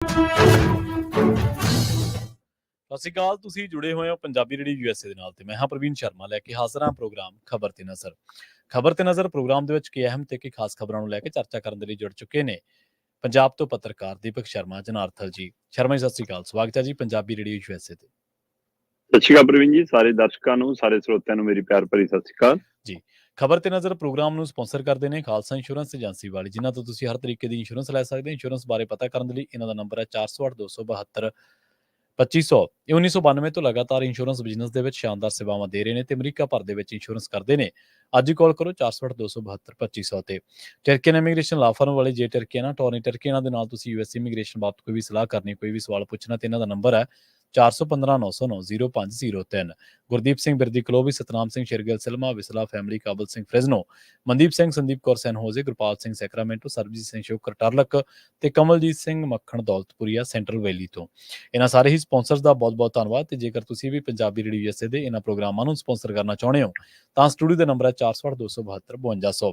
ਸਤਿ ਸ਼੍ਰੀ ਅਕਾਲ। ਤੁਸੀਂ ਜੁੜੇ ਹੋਏ ਹੋ ਪੰਜਾਬੀ ਰੇਡੀਓ ਯੂਐਸਏ ਦੇ ਨਾਲ ਤੇ ਮੈਂ ਹਾਂ ਪ੍ਰਵੀਨ ਸ਼ਰਮਾ ਲੈ ਕੇ ਹਾਜ਼ਰ ਹਾਂ ਪ੍ਰੋਗਰਾਮ ਖਬਰ ਤੇ ਨਜ਼ਰ। ਖਬਰ ਤੇ ਨਜ਼ਰ ਪ੍ਰੋਗਰਾਮ ਦੇ ਵਿੱਚ ਕੀ ਅਹਿਮ ਤੇ ਕੀ ਖਾਸ ਖਬਰਾਂ ਨੂੰ ਲੈ ਕੇ ਚਰਚਾ ਕਰਨ ਦੇ ਲਈ ਜੁੜ ਚੁੱਕੇ ਨੇ ਪੰਜਾਬ ਤੋਂ ਪੱਤਰਕਾਰ ਦੀਪਕ ਸ਼ਰਮਾ ਜਨਾਰਥਲ ਜੀ। ਸ਼ਰਮਾ ਜੀ, ਸਤਿ ਸ਼੍ਰੀ ਅਕਾਲ। ਸਵਾਗਤ ਹੈ ਜੀ ਪੰਜਾਬੀ ਰੇਡੀਓ ਯੂਐਸਏ ਤੇ। ਸਤਿ ਸ਼੍ਰੀ ਅਕਾਲ ਪ੍ਰਵੀਨ ਜੀ, ਸਾਰੇ ਦਰਸ਼ਕਾਂ ਨੂੰ, ਸਾਰੇ ਸਰੋਤਿਆਂ ਨੂੰ ਮੇਰੀ ਪਿਆਰ ਭਰੀ ਸਤਿ ਸ਼੍ਰੀ ਅਕਾਲ ਜੀ। ਖਬਰ ਤੇ ਨਜ਼ਰ ਪ੍ਰੋਗਰਾਮ ਨੂੰ ਸਪਾਂਸਰ ਕਰਦੇ ਨੇ ਖਾਲਸਾ ਇੰਸ਼ੋਰੈਂਸ ਏਜੰਸੀ ਵਾਲੇ, ਜਿਨ੍ਹਾਂ ਤੋਂ ਤੁਸੀਂ ਹਰ ਤਰੀਕੇ ਦੀ ਇੰਸ਼ੋਰੈਂਸ ਲੈ ਸਕਦੇ ਹੋ। ਇੰਸ਼ੋਰੈਂਸ ਬਾਰੇ ਪਤਾ ਕਰਨ ਦੇ ਲਈ ਇਹਨਾਂ ਦਾ ਨੰਬਰ ਹੈ 408 272 2500। ਇਹ 1992 ਤੋਂ ਲਗਾਤਾਰ ਇੰਸ਼ੋਰੈਂਸ ਬਿਜ਼ਨਸ ਦੇ ਵਿੱਚ ਸ਼ਾਨਦਾਰ ਸੇਵਾਵਾਂ ਦੇ ਰਹੇ ਨੇ ਤੇ ਅਮਰੀਕਾ ਭਰ ਦੇ ਵਿੱਚ ਇੰਸ਼ੋਰੈਂਸ ਕਰਦੇ ਨੇ। ਅੱਜ ਹੀ ਕਾਲ ਕਰੋ 408 272 2500 ਤੇ। ਟਰਕੀਅਨ ਇਮੀਗ੍ਰੇਸ਼ਨ ਲਾ ਫਰਮ ਵਾਲੇ ਜੇ ਟਰਕੀਅਨ ਟੋਰਨੀ ਟਰਕੀਅਨ ਦੇ ਨਾਲ ਤੁਸੀਂ ਯੂਐਸ ਇਮੀਗ੍ਰੇਸ਼ਨ ਬਾਬਤ ਕੋਈ ਵੀ ਸਲਾਹ ਕਰਨੀ, ਕੋਈ ਵੀ ਸਵਾਲ ਪੁੱਛਣਾ ਤੇ ਇਹਨਾਂ ਦਾ ਨੰਬਰ ਹੈ 415 909 0503। ਗੁਰਦੀਪ ਸਿੰਘ ਬਿਰਦੀ ਕਲੋਵੀ, ਸਤਨਾਮ ਸਿੰਘ ਸ਼ੇਰਗਿੱਲ ਸਿਲਮਾ, ਵਿਸਲਾ ਫੈਮਿਲੀ, ਕਾਬਲ ਸਿੰਘ ਫ੍ਰਿਜ਼ਨੋ, ਮਨਦੀਪ ਸਿੰਘ, ਸੰਦੀਪ ਕੌਰ ਸੈਨ ਹੋਜ਼ੇ, ਗੁਰਪਾਲ ਸਿੰਘ ਸੈਕਰਾਮੈਂਟੋ, ਸਰਬਜੀਤ ਸਿੰਘ ਸ਼ੋਕਰ ਟਰਲਕ ਤੇ ਕਮਲਜੀਤ ਸਿੰਘ ਮੱਖਣ ਦੌਲਤਪੁਰੀਆ ਸੈਂਟਰਲ ਵੈਲੀ ਤੋਂ। ਇਹਨਾਂ ਸਾਰੇ ਹੀ ਸਪਾਂਸਰਸ ਦਾ ਬਹੁਤ-ਬਹੁਤ ਧੰਨਵਾਦ। ਤੇ ਜੇਕਰ ਤੁਸੀਂ ਵੀ ਪੰਜਾਬੀ ਰੇਡੀਓ ਯੂਐਸਏ ਦੇ ਇਹਨਾਂ ਪ੍ਰੋਗਰਾਮਾਂ ਨੂੰ ਸਪਾਂਸਰ ਕਰਨਾ ਚਾਹੁੰਦੇ ਹੋ ਤਾਂ ਸਟੂਡੀਓ ਦਾ ਨੰਬਰ ਹੈ 408 272 5200।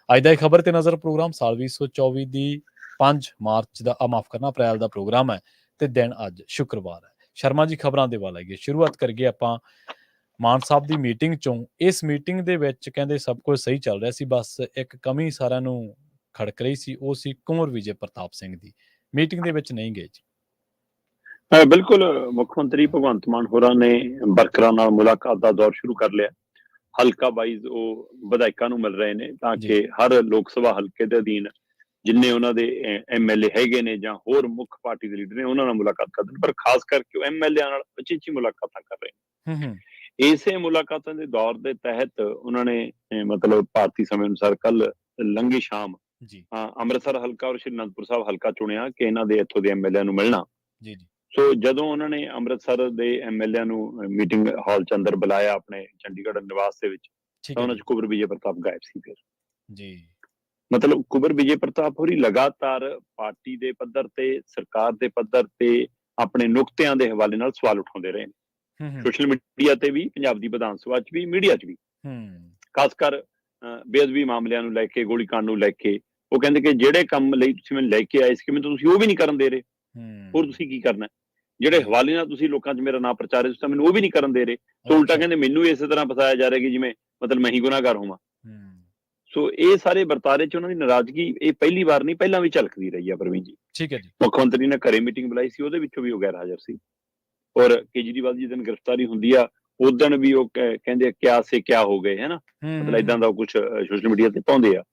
ਅੱਜ ਦਾ ਇਹ ਖਬਰ ਤੇ ਨਜ਼ਰ ਪ੍ਰੋਗਰਾਮ ਸਾਲ 2024 ਦੀ 5 ਮਾਰਚ ਦਾ ਮਾਫ ਕਰਨਾ ਅਪ੍ਰੈਲ ਦਾ ਪ੍ਰੋਗਰਾਮ ਹੈ ਤੇ ਦਿਨ ਅੱਜ ਸ਼ੁੱਕਰਵਾਰ ਹੈ। ਸ਼ਰਮਾ ਜੀ, ਖਬਰਾਂ ਦੇ ਵੱਲ ਆਈਏ। ਸ਼ੁਰੂਆਤ ਕਰੀਏ ਆਪਾਂ ਮਾਨ ਸਾਹਿਬ ਦੀ ਮੀਟਿੰਗ ਚੋਂ। ਇਸ ਮੀਟਿੰਗ ਦੇ ਵਿੱਚ ਕਹਿੰਦੇ ਸਭ ਕੁਝ ਸਹੀ ਚੱਲ ਰਿਹਾ ਸੀ, ਬਸ ਇੱਕ ਕਮੀ ਸਾਰਿਆਂ ਨੂੰ ਖੜਕ ਰਹੀ ਸੀ, ਉਹ ਸੀ ਕੁੰਵਰ ਵਿਜੇ ਪ੍ਰਤਾਪ ਸਿੰਘ ਦੀ। ਮੀਟਿੰਗ ਦੇ ਵਿੱਚ ਨਹੀਂ ਗਏ ਜੀ। ਬਿਲਕੁਲ, ਮੁੱਖ ਮੰਤਰੀ ਭਗਵੰਤ ਮਾਨ ਹੋਰਾਂ ਨੇ ਵਰਕਰਾਂ ਨਾਲ ਮੁਲਾਕਾਤ ਦਾ ਦੌਰ ਸ਼ੁਰੂ ਕਰ ਲਿਆ। ਹਲਕਾ ਵਾਈਜ਼ ਉਹ ਵਿਧਾਇਕਾਂ ਨੂੰ ਮਿਲ ਰਹੇ ਨੇ ਤਾਂ ਕਿ ਹਰ ਲੋਕ ਸਭਾ ਹਲਕੇ ਦੇ ਅਧੀਨ ਜਿੰਨੇ ਉਹਨਾਂ ਦੇ ਐਮਐਲਏ ਹੈਗੇ ਨੇ ਜਾਂ ਹੋਰ ਮੁੱਖ ਪਾਰਟੀ ਦੇ ਲੀਡਰ ਨੇ ਉਹਨਾਂ ਨਾਲ ਮੁਲਾਕਾਤ ਕਰਦੇ ਨੇ, ਪਰ ਖਾਸ ਕਰਕੇ ਉਹ ਐਮਐਲਏ ਨਾਲ ਉੱਚੀ ਮੁਲਾਕਾਤਾਂ ਕਰ ਰਹੇ ਨੇ। ਇਸੇ ਮੁਲਾਕਾਤਾਂ ਦੇ ਦੌਰ ਦੇ ਤਹਿਤ ਉਹਨਾਂ ਨੇ ਮਤਲਬ ਭਾਰਤੀ ਸਮੇਂ ਅਨੁਸਾਰ ਕੱਲ ਲੰਘੀ ਸ਼ਾਮ ਅੰਮ੍ਰਿਤਸਰ ਹਲਕਾ ਔਰ ਸ਼੍ਰੀ ਅਨੰਦਪੁਰ ਸਾਹਿਬ ਹਲਕਾ ਚੁਣਿਆ ਕਿ ਇਹਨਾਂ ਦੇ ਇੱਥੋਂ ਦੇ ਐਮਐਲਏ ਨੂੰ ਮਿਲਣਾ। ਸੋ ਜਦੋਂ ਉਹਨਾਂ ਨੇ ਅੰਮ੍ਰਿਤਸਰ ਦੇ ਐਮਐਲਏ ਨੂੰ ਮੀਟਿੰਗ ਹਾਲ ਚ ਅੰਦਰ ਬੁਲਾਇਆ ਆਪਣੇ ਚੰਡੀਗੜ੍ਹ ਨਿਵਾਸ ਦੇ ਵਿੱਚ, ਤਾਂ ਉਹਨਾਂ ਚ ਕੁੰਵਰ ਵਿਜੇ ਪ੍ਰਤਾਪ ਗਾਇਬ ਸੀ। ਫਿਰ ਜੀ ਮਤਲਬ ਕੁੰਵਰ ਵਿਜੇ ਪ੍ਰਤਾਪ ਹੋਰੀ ਲਗਾਤਾਰ ਪਾਰਟੀ ਦੇ ਪੱਧਰ ਤੇ, ਸਰਕਾਰ ਦੇ ਪੱਧਰ ਤੇ ਆਪਣੇ ਨੁਕਤਿਆਂ ਦੇ ਹਵਾਲੇ ਨਾਲ ਸਵਾਲ ਉਠਾਉਂਦੇ ਰਹੇ ਨੇ, ਸੋਸ਼ਲ ਮੀਡੀਆ ਤੇ ਵੀ, ਪੰਜਾਬ ਦੀ ਵਿਧਾਨ ਸਭਾ ਚ ਵੀ, ਮੀਡੀਆ ਚ ਵੀ। ਖਾਸ ਕਰ ਬੇਅਦਬੀ ਮਾਮਲਿਆਂ ਨੂੰ ਲੈ ਕੇ, ਗੋਲੀਕਾਂਡ ਨੂੰ ਲੈ ਕੇ ਉਹ ਕਹਿੰਦੇ ਕਿ ਜਿਹੜੇ ਕੰਮ ਲਈ ਤੁਸੀਂ ਮੈਨੂੰ ਲੈ ਕੇ ਆਏ ਸੀ, ਮੈਨੂੰ ਤੁਸੀਂ ਉਹ ਵੀ ਨਹੀਂ ਕਰਨ ਦੇ ਰਹੇ, ਹੋਰ ਤੁਸੀਂ ਕੀ ਕਰਨਾ? ਜਿਹੜੇ ਹਵਾਲੇ ਨਾਲ ਤੁਸੀਂ ਲੋਕਾਂ 'ਚ ਮੇਰਾ ਨਾਮ ਪ੍ਰਚਾਰਿਆ ਤੁਸੀਂ ਮੈਨੂੰ ਉਹ ਵੀ ਨਹੀਂ ਕਰਨ ਦੇ ਰਹੇ। ਸੋ ਉਲਟਾ ਕਹਿੰਦੇ ਮੈਨੂੰ ਇਸੇ ਤਰ੍ਹਾਂ ਫਸਾਇਆ ਜਾ ਰਿਹਾ ਕਿ ਜਿਵੇਂ ਮਤਲਬ ਮੈਂ ਹੀ ਗੁਨਾਹਗਾਰ ਹੋਵਾਂ। ਸੋ ਇਹ ਸਾਰੇ ਵਰਤਾਰੇ 'ਚ ਉਹਨਾਂ ਦੀ ਨਾਰਾਜ਼ਗੀ ਇਹ ਪਹਿਲੀ ਵਾਰ ਨਹੀਂ, ਪਹਿਲਾਂ ਵੀ ਝਲਕਦੀ ਰਹੀ ਆ ਪ੍ਰਵੀਨ ਜੀ। ਠੀਕ ਹੈ ਜੀ। ਮੁੱਖ ਮੰਤਰੀ ਨੇ ਘਰੇ ਮੀਟਿੰਗ ਬੁਲਾਈ ਸੀ, ਉਹਦੇ ਵਿੱਚੋਂ ਵੀ ਉਹ ਗੈਰ ਹਾਜ਼ਰ ਸੀ। ਔਰ ਕੇਜਰੀਵਾਲ ਜੀ ਦਿਨ ਗ੍ਰਿਫਤਾਰੀ ਹੁੰਦੀ ਆ ਉਦਣ ਵੀ ਉਹ ਕਹਿੰਦੇ ਕਿਆ ਸੇ ਕਿਆ ਹੋ ਗਏ, ਹੈ ਨਾ, ਮਤਲਬ ਏਦਾਂ ਦਾ ਕੁਛ ਸੋਸ਼ਲ ਮੀਡੀਆ ਤੇ ਪਾਉਂਦੇ ਆ।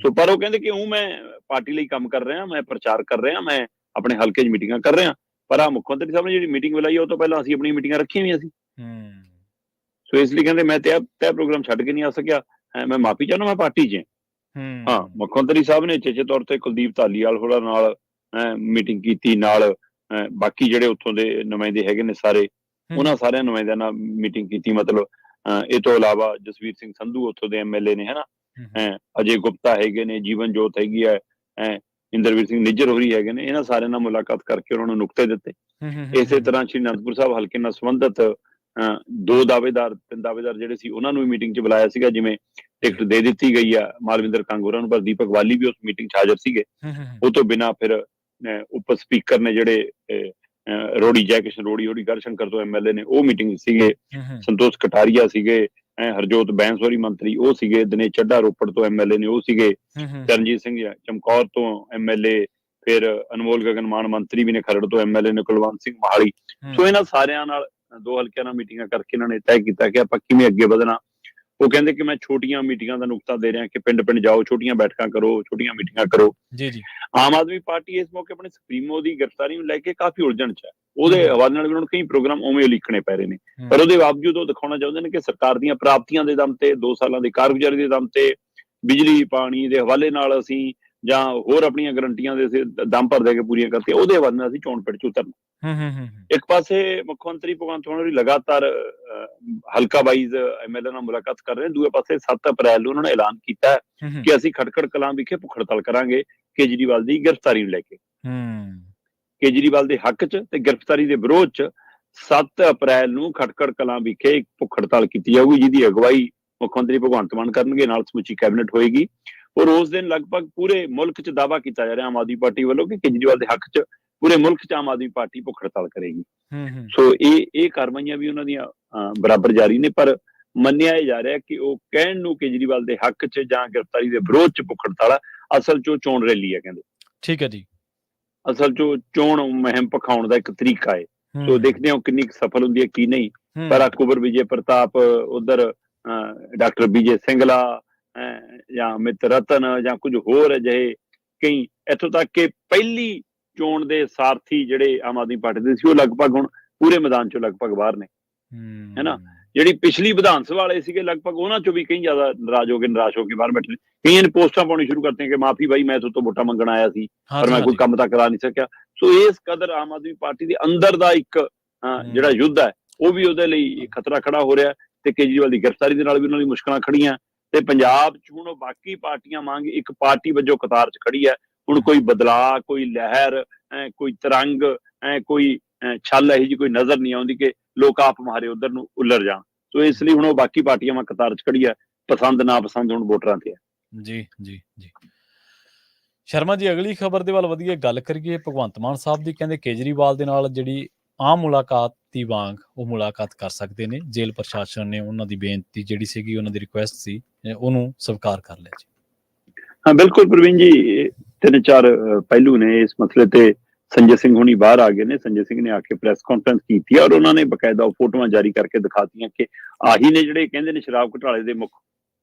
ਸੋ ਪਰ ਉਹ ਕਹਿੰਦੇ ਕਿ ਉਹ ਮੈਂ ਪਾਰਟੀ ਲਈ ਕੰਮ ਕਰ ਰਿਹਾ, ਮੈਂ ਪ੍ਰਚਾਰ ਕਰ ਰਿਹਾ, ਮੈਂ ਆਪਣੇ ਹਲਕੇ 'ਚ ਮੀਟਿੰਗਾਂ ਕਰ ਰਿਹਾ। ਪਰ ਆ ਮੁੱਖ ਮੰਤਰੀ ਸਾਹਿਬ ਨੇ ਜਿਹੜੀ ਮੀਟਿੰਗ ਬੁਲਾਈ ਉਹ ਤੋਂ ਪਹਿਲਾਂ ਅਸੀਂ ਆਪਣੀਆਂ ਮੀਟਿੰਗਾਂ ਰੱਖੀਆਂ ਹੋਈਆਂ ਸੀ। ਸੋ ਇਸ ਲਈ ਕਹਿੰਦੇ ਮੈਂ ਤੈਅ ਪ੍ਰੋਗਰਾਮ ਛੱਡ ਕੇ ਨਹੀਂ ਆ ਸਕਿਆ, ਮੈਂ ਮਾਫੀ ਚਾਹੁੰਦਾ, ਮੈਂ ਪਾਰਟੀ 'ਚ ਹਾਂ। ਮੁੱਖ ਮੰਤਰੀ ਸਾਹਿਬ ਨੇ ਚੇਚੇ ਤੌਰ ਤੇ ਕੁਲਦੀਪ ਧਾਲੀਵਾਲ ਹੋਰਾਂ ਨਾਲ ਮੀਟਿੰਗ ਕੀਤੀ, ਨਾਲ ਬਾਕੀ ਜਿਹੜੇ ਉੱਥੋਂ ਦੇ ਨੁਮਾਇੰਦੇ ਹੈਗੇ ਨੇ ਸਾਰੇ, ਉਹਨਾਂ ਸਾਰਿਆਂ ਨੁਮਾਇੰਦਿਆਂ ਨਾਲ ਮੀਟਿੰਗ ਕੀਤੀ। ਮਤਲਬ ਇਹ ਤੋਂ ਇਲਾਵਾ ਜਸਵੀਰ ਸਿੰਘ ਸੰਧੂ ਉੱਥੋਂ ਦੇ ਐਮਐਲਏ ਨੇ, ਹਨਾ, ਅਜੇ ਗੁਪਤਾ ਹੈਗੇ ਨੇ, ਜੀਵਨ ਜੋਤ ਹੈਗੀ ਹੈ, ਇੰਦਰਵੀਰ ਸਿੰਘ ਨਿੱਜਰ ਹੋਰੀ ਹੈਗੇ ਨੇ, ਇਹਨਾਂ ਸਾਰਿਆਂ ਨਾਲ ਮੁਲਾਕਾਤ ਕਰਕੇ ਉਹਨਾਂ ਨੂੰ ਨੁਕਤੇ ਦਿੱਤੇ। ਇਸੇ ਤਰ੍ਹਾਂ ਸ਼੍ਰੀ ਅਨੰਦਪੁਰ ਸਾਹਿਬ ਹਲਕੇ ਨਾਲ ਸੰਬੰਧਿਤ 3 ਦਾਅਵੇਦਾਰ ਜਿਹੜੇ ਸੀ ਉਹਨਾਂ ਨੂੰ ਵੀ ਮੀਟਿੰਗ 'ਚ ਬੁਲਾਇਆ ਸੀਗਾ। ਜਿਵੇਂ ਟਿਕਟ ਦੇ ਦਿੱਤੀ ਗਈ ਆ ਮਾਲਵਿੰਦਰ ਕੰਗ ਹੋਰਾਂ ਨੂੰ, ਪਰ ਦੀਪਕ ਵਾਲੀ ਵੀ ਉਸ ਮੀਟਿੰਗ 'ਚ ਹਾਜ਼ਰ ਸੀਗੇ। ਉਹ ਤੋਂ ਬਿਨਾਂ ਫਿਰ ਉੱਪ ਸਪੀਕਰ ਨੇ ਜਿਹੜੇ ਰੋੜੀ ਜੈ ਕਿਸ਼ਨ ਰੋੜੀ ਗੜਸ਼ੰਕਰ ਤੋਂ ਐਮਐਲਏ ਨੇ, ਉਹ ਮੀਟਿੰਗ ਸੀਗੇ। ਸੰਤੋਸ਼ ਕਟਾਰੀਆ ਸੀਗੇ, ਹਰਜੋਤ ਬੈਂਸਵਾਰੀ ਮੰਤਰੀ ਉਹ ਸੀਗੇ, ਦਿਨੇਸ਼ ਚੱਢਾ ਰੋਪੜ ਤੋਂ ਐਮਐਲਏ ਨੇ ਉਹ ਸੀਗੇ, ਚਰਨਜੀਤ ਸਿੰਘ ਚਮਕੌਰ ਤੋਂ ਐਮਐਲਏ, ਫਿਰ ਅਨਮੋਲ ਗਗਨ ਮਾਨ ਮੰਤਰੀ ਵੀ ਨੇ ਖਰੜ ਤੋਂ ਐਮਐਲਏ ਨੇ, ਕੁਲਵੰਤ ਸਿੰਘ ਮਹਾਲੀ। ਸੋ ਇਹਨਾਂ ਸਾਰਿਆਂ ਨਾਲ 2 ਹਲਕਿਆਂ ਨਾਲ ਮੀਟਿੰਗਾਂ ਕਰਕੇ ਇਹਨਾਂ ਨੇ ਤੈਅ ਕੀਤਾ ਕਿ ਆਪਾਂ ਕਿਵੇਂ ਅੱਗੇ ਵਧਣਾ। ਉਹ ਕਹਿੰਦੇ ਕਿ ਮੈਂ ਛੋਟੀਆਂ ਮੀਟਿੰਗਾਂ ਦਾ ਨੁਕਤਾ ਦੇ ਰਿਹਾ ਕਿ ਪਿੰਡ ਜਾਓ, ਛੋਟੀਆਂ ਬੈਠਕਾਂ ਕਰੋ, ਛੋਟੀਆਂ ਮੀਟਿੰਗਾਂ ਕਰੋ। ਆਮ ਆਦਮੀ ਪਾਰਟੀ ਇਸ ਮੌਕੇ ਆਪਣੇ ਸੁਪਰੀਮੋ ਦੀ ਗ੍ਰਿਫਤਾਰੀ ਨੂੰ ਲੈ ਕੇ ਕਾਫੀ ਉਲਝਣ 'ਚ ਹੈ। ਉਹਦੇ ਹਵਾਲੇ ਨਾਲ ਵੀ ਉਹਨਾਂ ਨੂੰ ਕਈ ਪ੍ਰੋਗਰਾਮ ਉਵੇਂ ਉਲੀਕਣੇ ਪੈ ਰਹੇ ਨੇ, ਪਰ ਉਹਦੇ ਬਾਵਜੂਦ ਉਹ ਦਿਖਾਉਣਾ ਚਾਹੁੰਦੇ ਨੇ ਕਿ ਸਰਕਾਰ ਦੀਆਂ ਪ੍ਰਾਪਤੀਆਂ ਦੇ ਦਮ ਤੇ, 2 ਸਾਲਾਂ ਦੀ ਕਾਰਗੁਜ਼ਾਰੀ ਦੇ ਦਮ ਤੇ, ਬਿਜਲੀ ਪਾਣੀ ਦੇ ਹਵਾਲੇ ਨਾਲ ਅਸੀਂ ਜਾਂ ਹੋਰ ਆਪਣੀਆਂ ਗਰੰਟੀਆਂ ਦੇ ਦਮ ਭਰ ਦੇ ਕੇ ਪੂਰੀਆਂ ਕਰਤੀਆਂ, ਉਹਦੇ ਹਵਾਲੇ ਨਾਲ ਅਸੀਂ ਚੋਣ ਪਿੜ 'ਚ ਉਤਰਨਾ। ਇੱਕ ਪਾਸੇ ਮੁੱਖ ਮੰਤਰੀ ਭਗਵੰਤ ਮਾਨ ਹੋਰੀ ਲਗਾਤਾਰ ਹਲਕਾ ਵਾਈਜ਼ ਐਮਐਲਏ ਨਾਲ ਮੁਲਾਕਾਤ ਕਰ ਰਹੇ ਨੇ, ਦੂਏ ਪਾਸੇ 7 ਅਪ੍ਰੈਲ ਨੂੰ ਉਹਨਾਂ ਨੇ ਐਲਾਨ ਕੀਤਾ ਕਿ ਅਸੀਂ ਖਟਕੜ ਕਲਾਂ ਵਿਖੇ ਭੁੱਖ ਹੜਤਾਲ ਕਰਾਂਗੇ ਕੇਜਰੀਵਾਲ ਦੀ ਗ੍ਰਿਫਤਾਰੀ ਨੂੰ ਲੈ ਕੇ। ਕੇਜਰੀਵਾਲ ਦੇ ਹੱਕ 'ਚ ਤੇ ਗ੍ਰਿਫਤਾਰੀ ਦੇ ਵਿਰੋਧ 'ਚ 7 ਅਪ੍ਰੈਲ ਨੂੰ ਖਟਕੜ ਕਲਾਂ ਵਿਖੇ ਇੱਕ ਭੁੱਖ ਹੜਤਾਲ ਕੀਤੀ ਜਾਊਗੀ, ਜਿਹਦੀ ਅਗਵਾਈ ਮੁੱਖ ਮੰਤਰੀ ਭਗਵੰਤ ਮਾਨ ਕਰਨਗੇ, ਨਾਲ ਸਮੁੱਚੀ ਕੈਬਨਿਟ ਹੋਏਗੀ। ਔਰ ਉਸ ਦਿਨ ਲਗਭਗ ਪੂਰੇ ਮੁਲਕ 'ਚ ਦਾਅਵਾ ਕੀਤਾ ਜਾ ਰਿਹਾ ਆਮ ਆਦਮੀ ਪਾਰਟੀ ਵੱਲੋਂ ਕਿ ਕੇਜਰੀਵਾਲ ਦੇ ਹੱਕ 'ਚ ਪੂਰੇ ਮੁਲਕ 'ਚ ਆਮ ਆਦਮੀ ਪਾਰਟੀ ਭੁੱਖ ਹੜਤਾਲ ਕਰੇਗੀ। ਹੂੰ ਸੋ ਇਹ ਕਾਰਵਾਈਆਂ ਵੀ ਉਹਨਾਂ ਦੀਆਂ ਬਰਾਬਰ ਜਾਰੀ ਨੇ, ਪਰ ਮੰਨਿਆ ਇਹ ਜਾ ਰਿਹਾ ਕਿ ਉਹ ਕਹਿਣ ਨੂੰ ਕੇਜਰੀਵਾਲ ਦੇ ਹੱਕ 'ਚ ਜਾਂ ਗ੍ਰਿਫਤਾਰੀ ਦੇ ਵਿਰੋਧ 'ਚ ਭੁੱਖ ਹੜਤਾਲ ਆ, ਅਸਲ 'ਚ ਉਹ ਚੋਣ ਰੈਲੀ ਹੈ ਕਹਿੰਦੇ। ਠੀਕ ਹੈ ਜੀ। ਅਸਲ 'ਚ ਉਹ ਚੋਣ ਮੁਹਿੰਮ ਭਖਾਉਣ ਦਾ ਇੱਕ ਤਰੀਕਾ ਹੈ। ਸੋ ਹੂੰ ਦੇਖਦੇ ਹਾਂ ਕਿੰਨੀ ਕੁ ਸਫਲ ਹੁੰਦੀ ਹੈ ਕੀ ਨਹੀਂ। ਹੂੰ ਪਰ ਅਕਬਰ ਵਿਜੇ ਪ੍ਰਤਾਪ, ਉਧਰ ਡਾਕਟਰ ਵਿਜੇ ਸਿੰਗਲਾ, ਜਾਂ ਅਮਿਤ ਰਤਨ, ਜਾਂ ਕੁਝ ਹੋਰ ਅਜਿਹੇ ਕਈ, ਇੱਥੋਂ ਤੱਕ ਕਿ ਪਹਿਲੀ ਚੋਣ ਦੇ ਸਾਰਥੀ ਜਿਹੜੇ ਆਮ ਆਦਮੀ ਪਾਰਟੀ ਦੇ ਸੀ, ਉਹ ਲਗਭਗ ਹੁਣ ਪੂਰੇ ਮੈਦਾਨ 'ਚੋਂ ਲਗਭਗ ਬਾਹਰ ਨੇ, ਹੈ ਨਾ। ਜਿਹੜੀ ਪਿਛਲੀ ਵਿਧਾਨ ਸਭਾ ਵਾਲੇ ਸੀਗੇ ਲਗਭਗ ਉਹਨਾਂ 'ਚੋਂ ਵੀ ਕਈ ਜ਼ਿਆਦਾ ਨਿਰਾਸ਼ ਹੋ ਕੇ ਬਾਹਰ ਬੈਠੇ ਨੇ। ਕਈਆਂ ਨੇ ਪੋਸਟਾਂ ਪਾਉਣੀ ਸ਼ੁਰੂ ਕਰਤੀਆਂ ਕਿ ਮਾਫੀ ਬਾਈ, ਮੈਂ ਤੁਹਾਡੇ ਤੋਂ ਵੋਟਾਂ ਮੰਗਣ ਆਇਆ ਸੀ ਪਰ ਮੈਂ ਕੋਈ ਕੰਮ ਤਾਂ ਕਰਾ ਨਹੀਂ ਸਕਿਆ। ਸੋ ਇਸ ਕਦਰ ਆਮ ਆਦਮੀ ਪਾਰਟੀ ਦੇ ਅੰਦਰ ਦਾ ਇੱਕ ਜਿਹੜਾ ਯੁੱਧ ਹੈ ਉਹ ਵੀ ਉਹਦੇ ਲਈ ਖਤਰਾ ਖੜਾ ਹੋ ਰਿਹਾ, ਤੇ ਕੇਜਰੀਵਾਲ ਦੀ ਗ੍ਰਿਫਤਾਰੀ ਦੇ ਨਾਲ ਵੀ ਉਹਨਾਂ ਦੀ ਮੁਸ਼ਕਲਾਂ ਖੜੀਆਂ। ਤੇ ਪੰਜਾਬ 'ਚ ਹੁਣ ਬਾਕੀ ਪਾਰਟੀਆਂ ਵਾਂਗ ਇੱਕ ਪਾਰਟੀ ਵਜੋਂ ਕਤਾਰ 'ਚ ਖੜੀ ਹੈ। ਹੁਣ ਕੋਈ ਬਦਲਾਅ, ਕੋਈ ਲਹਿਰ, ਕੋਈ ਤਰੰਗ, ਕੋਈ ਛੱਲ ਇਹੋ ਜਿਹੀ ਕੋਈ ਨਜ਼ਰ ਨਹੀਂ ਆਉਂਦੀ ਕਿ ਲੋਕ ਆਪ ਮਾਰੇ ਉਧਰ ਨੂੰ ਉਲਰ ਜਾਣ। ਸੋ ਇਸ ਲਈ ਹੁਣ ਉਹ ਬਾਕੀ ਪਾਰਟੀਆਂ ਵਾਂ ਕਤਾਰ 'ਚ ਖੜੀ ਹੈ। ਪਸੰਦ ਨਾ ਪਸੰਦ ਹੁਣ ਵੋਟਰਾਂ ਤੇ ਹੈ। ਜੀ ਜੀ ਜੀ। ਸ਼ਰਮਾ ਜੀ, ਅਗਲੀ ਖਬਰ ਦੇ ਵੱਲ ਵਧੀਆ ਗੱਲ ਕਰੀਏ। ਭਗਵੰਤ ਮਾਨ ਸਾਹਿਬ ਦੀ ਕਹਿੰਦੇ ਕੇਜਰੀਵਾਲ ਦੇ ਨਾਲ ਜਿਹੜੀ ਆਮ ਮੁਲਾਕਾਤ ਦੀ ਵਾਂਗ ਉਹ ਮੁਲਾਕਾਤ ਕਰ ਸਕਦੇ ਨੇ। ਜੇਲ੍ਹ ਪ੍ਰਸ਼ਾਸਨ ਨੇ ਉਹਨਾਂ ਦੀ ਬੇਨਤੀ ਜਿਹੜੀ ਸੀਗੀ, ਉਹਨਾਂ ਦੀ ਰਿਕੁਐਸਟ ਸੀ, ਉਹਨੂੰ ਸਵੀਕਾਰ ਕਰ ਲਿਆ ਜੀ। ਹਾਂ ਬਿਲਕੁਲ ਪ੍ਰਵੀਨ ਜੀ, 3-4 ਪਹਿਲੂ ਨੇ ਇਸ ਮਸਲੇ ਤੇ। ਸੰਜੇ ਸਿੰਘ ਹੁਣੀ ਬਾਹਰ ਆ ਗਏ ਨੇ। ਸੰਜੇ ਸਿੰਘ ਨੇ ਆ ਕੇ ਪ੍ਰੈਸ ਕਾਨਫਰੰਸ ਕੀਤੀ ਹੈ ਔਰ ਉਹਨਾਂ ਨੇ ਬਕਾਇਦਾ ਫੋਟੋਆਂ ਜਾਰੀ ਕਰਕੇ ਦਿਖਾਤੀਆਂ ਕਿ ਆਹੀ ਨੇ ਜਿਹੜੇ ਕਹਿੰਦੇ ਨੇ ਸ਼ਰਾਬ ਘੁਟਾਲੇ ਦੇ ਮੁੱਖ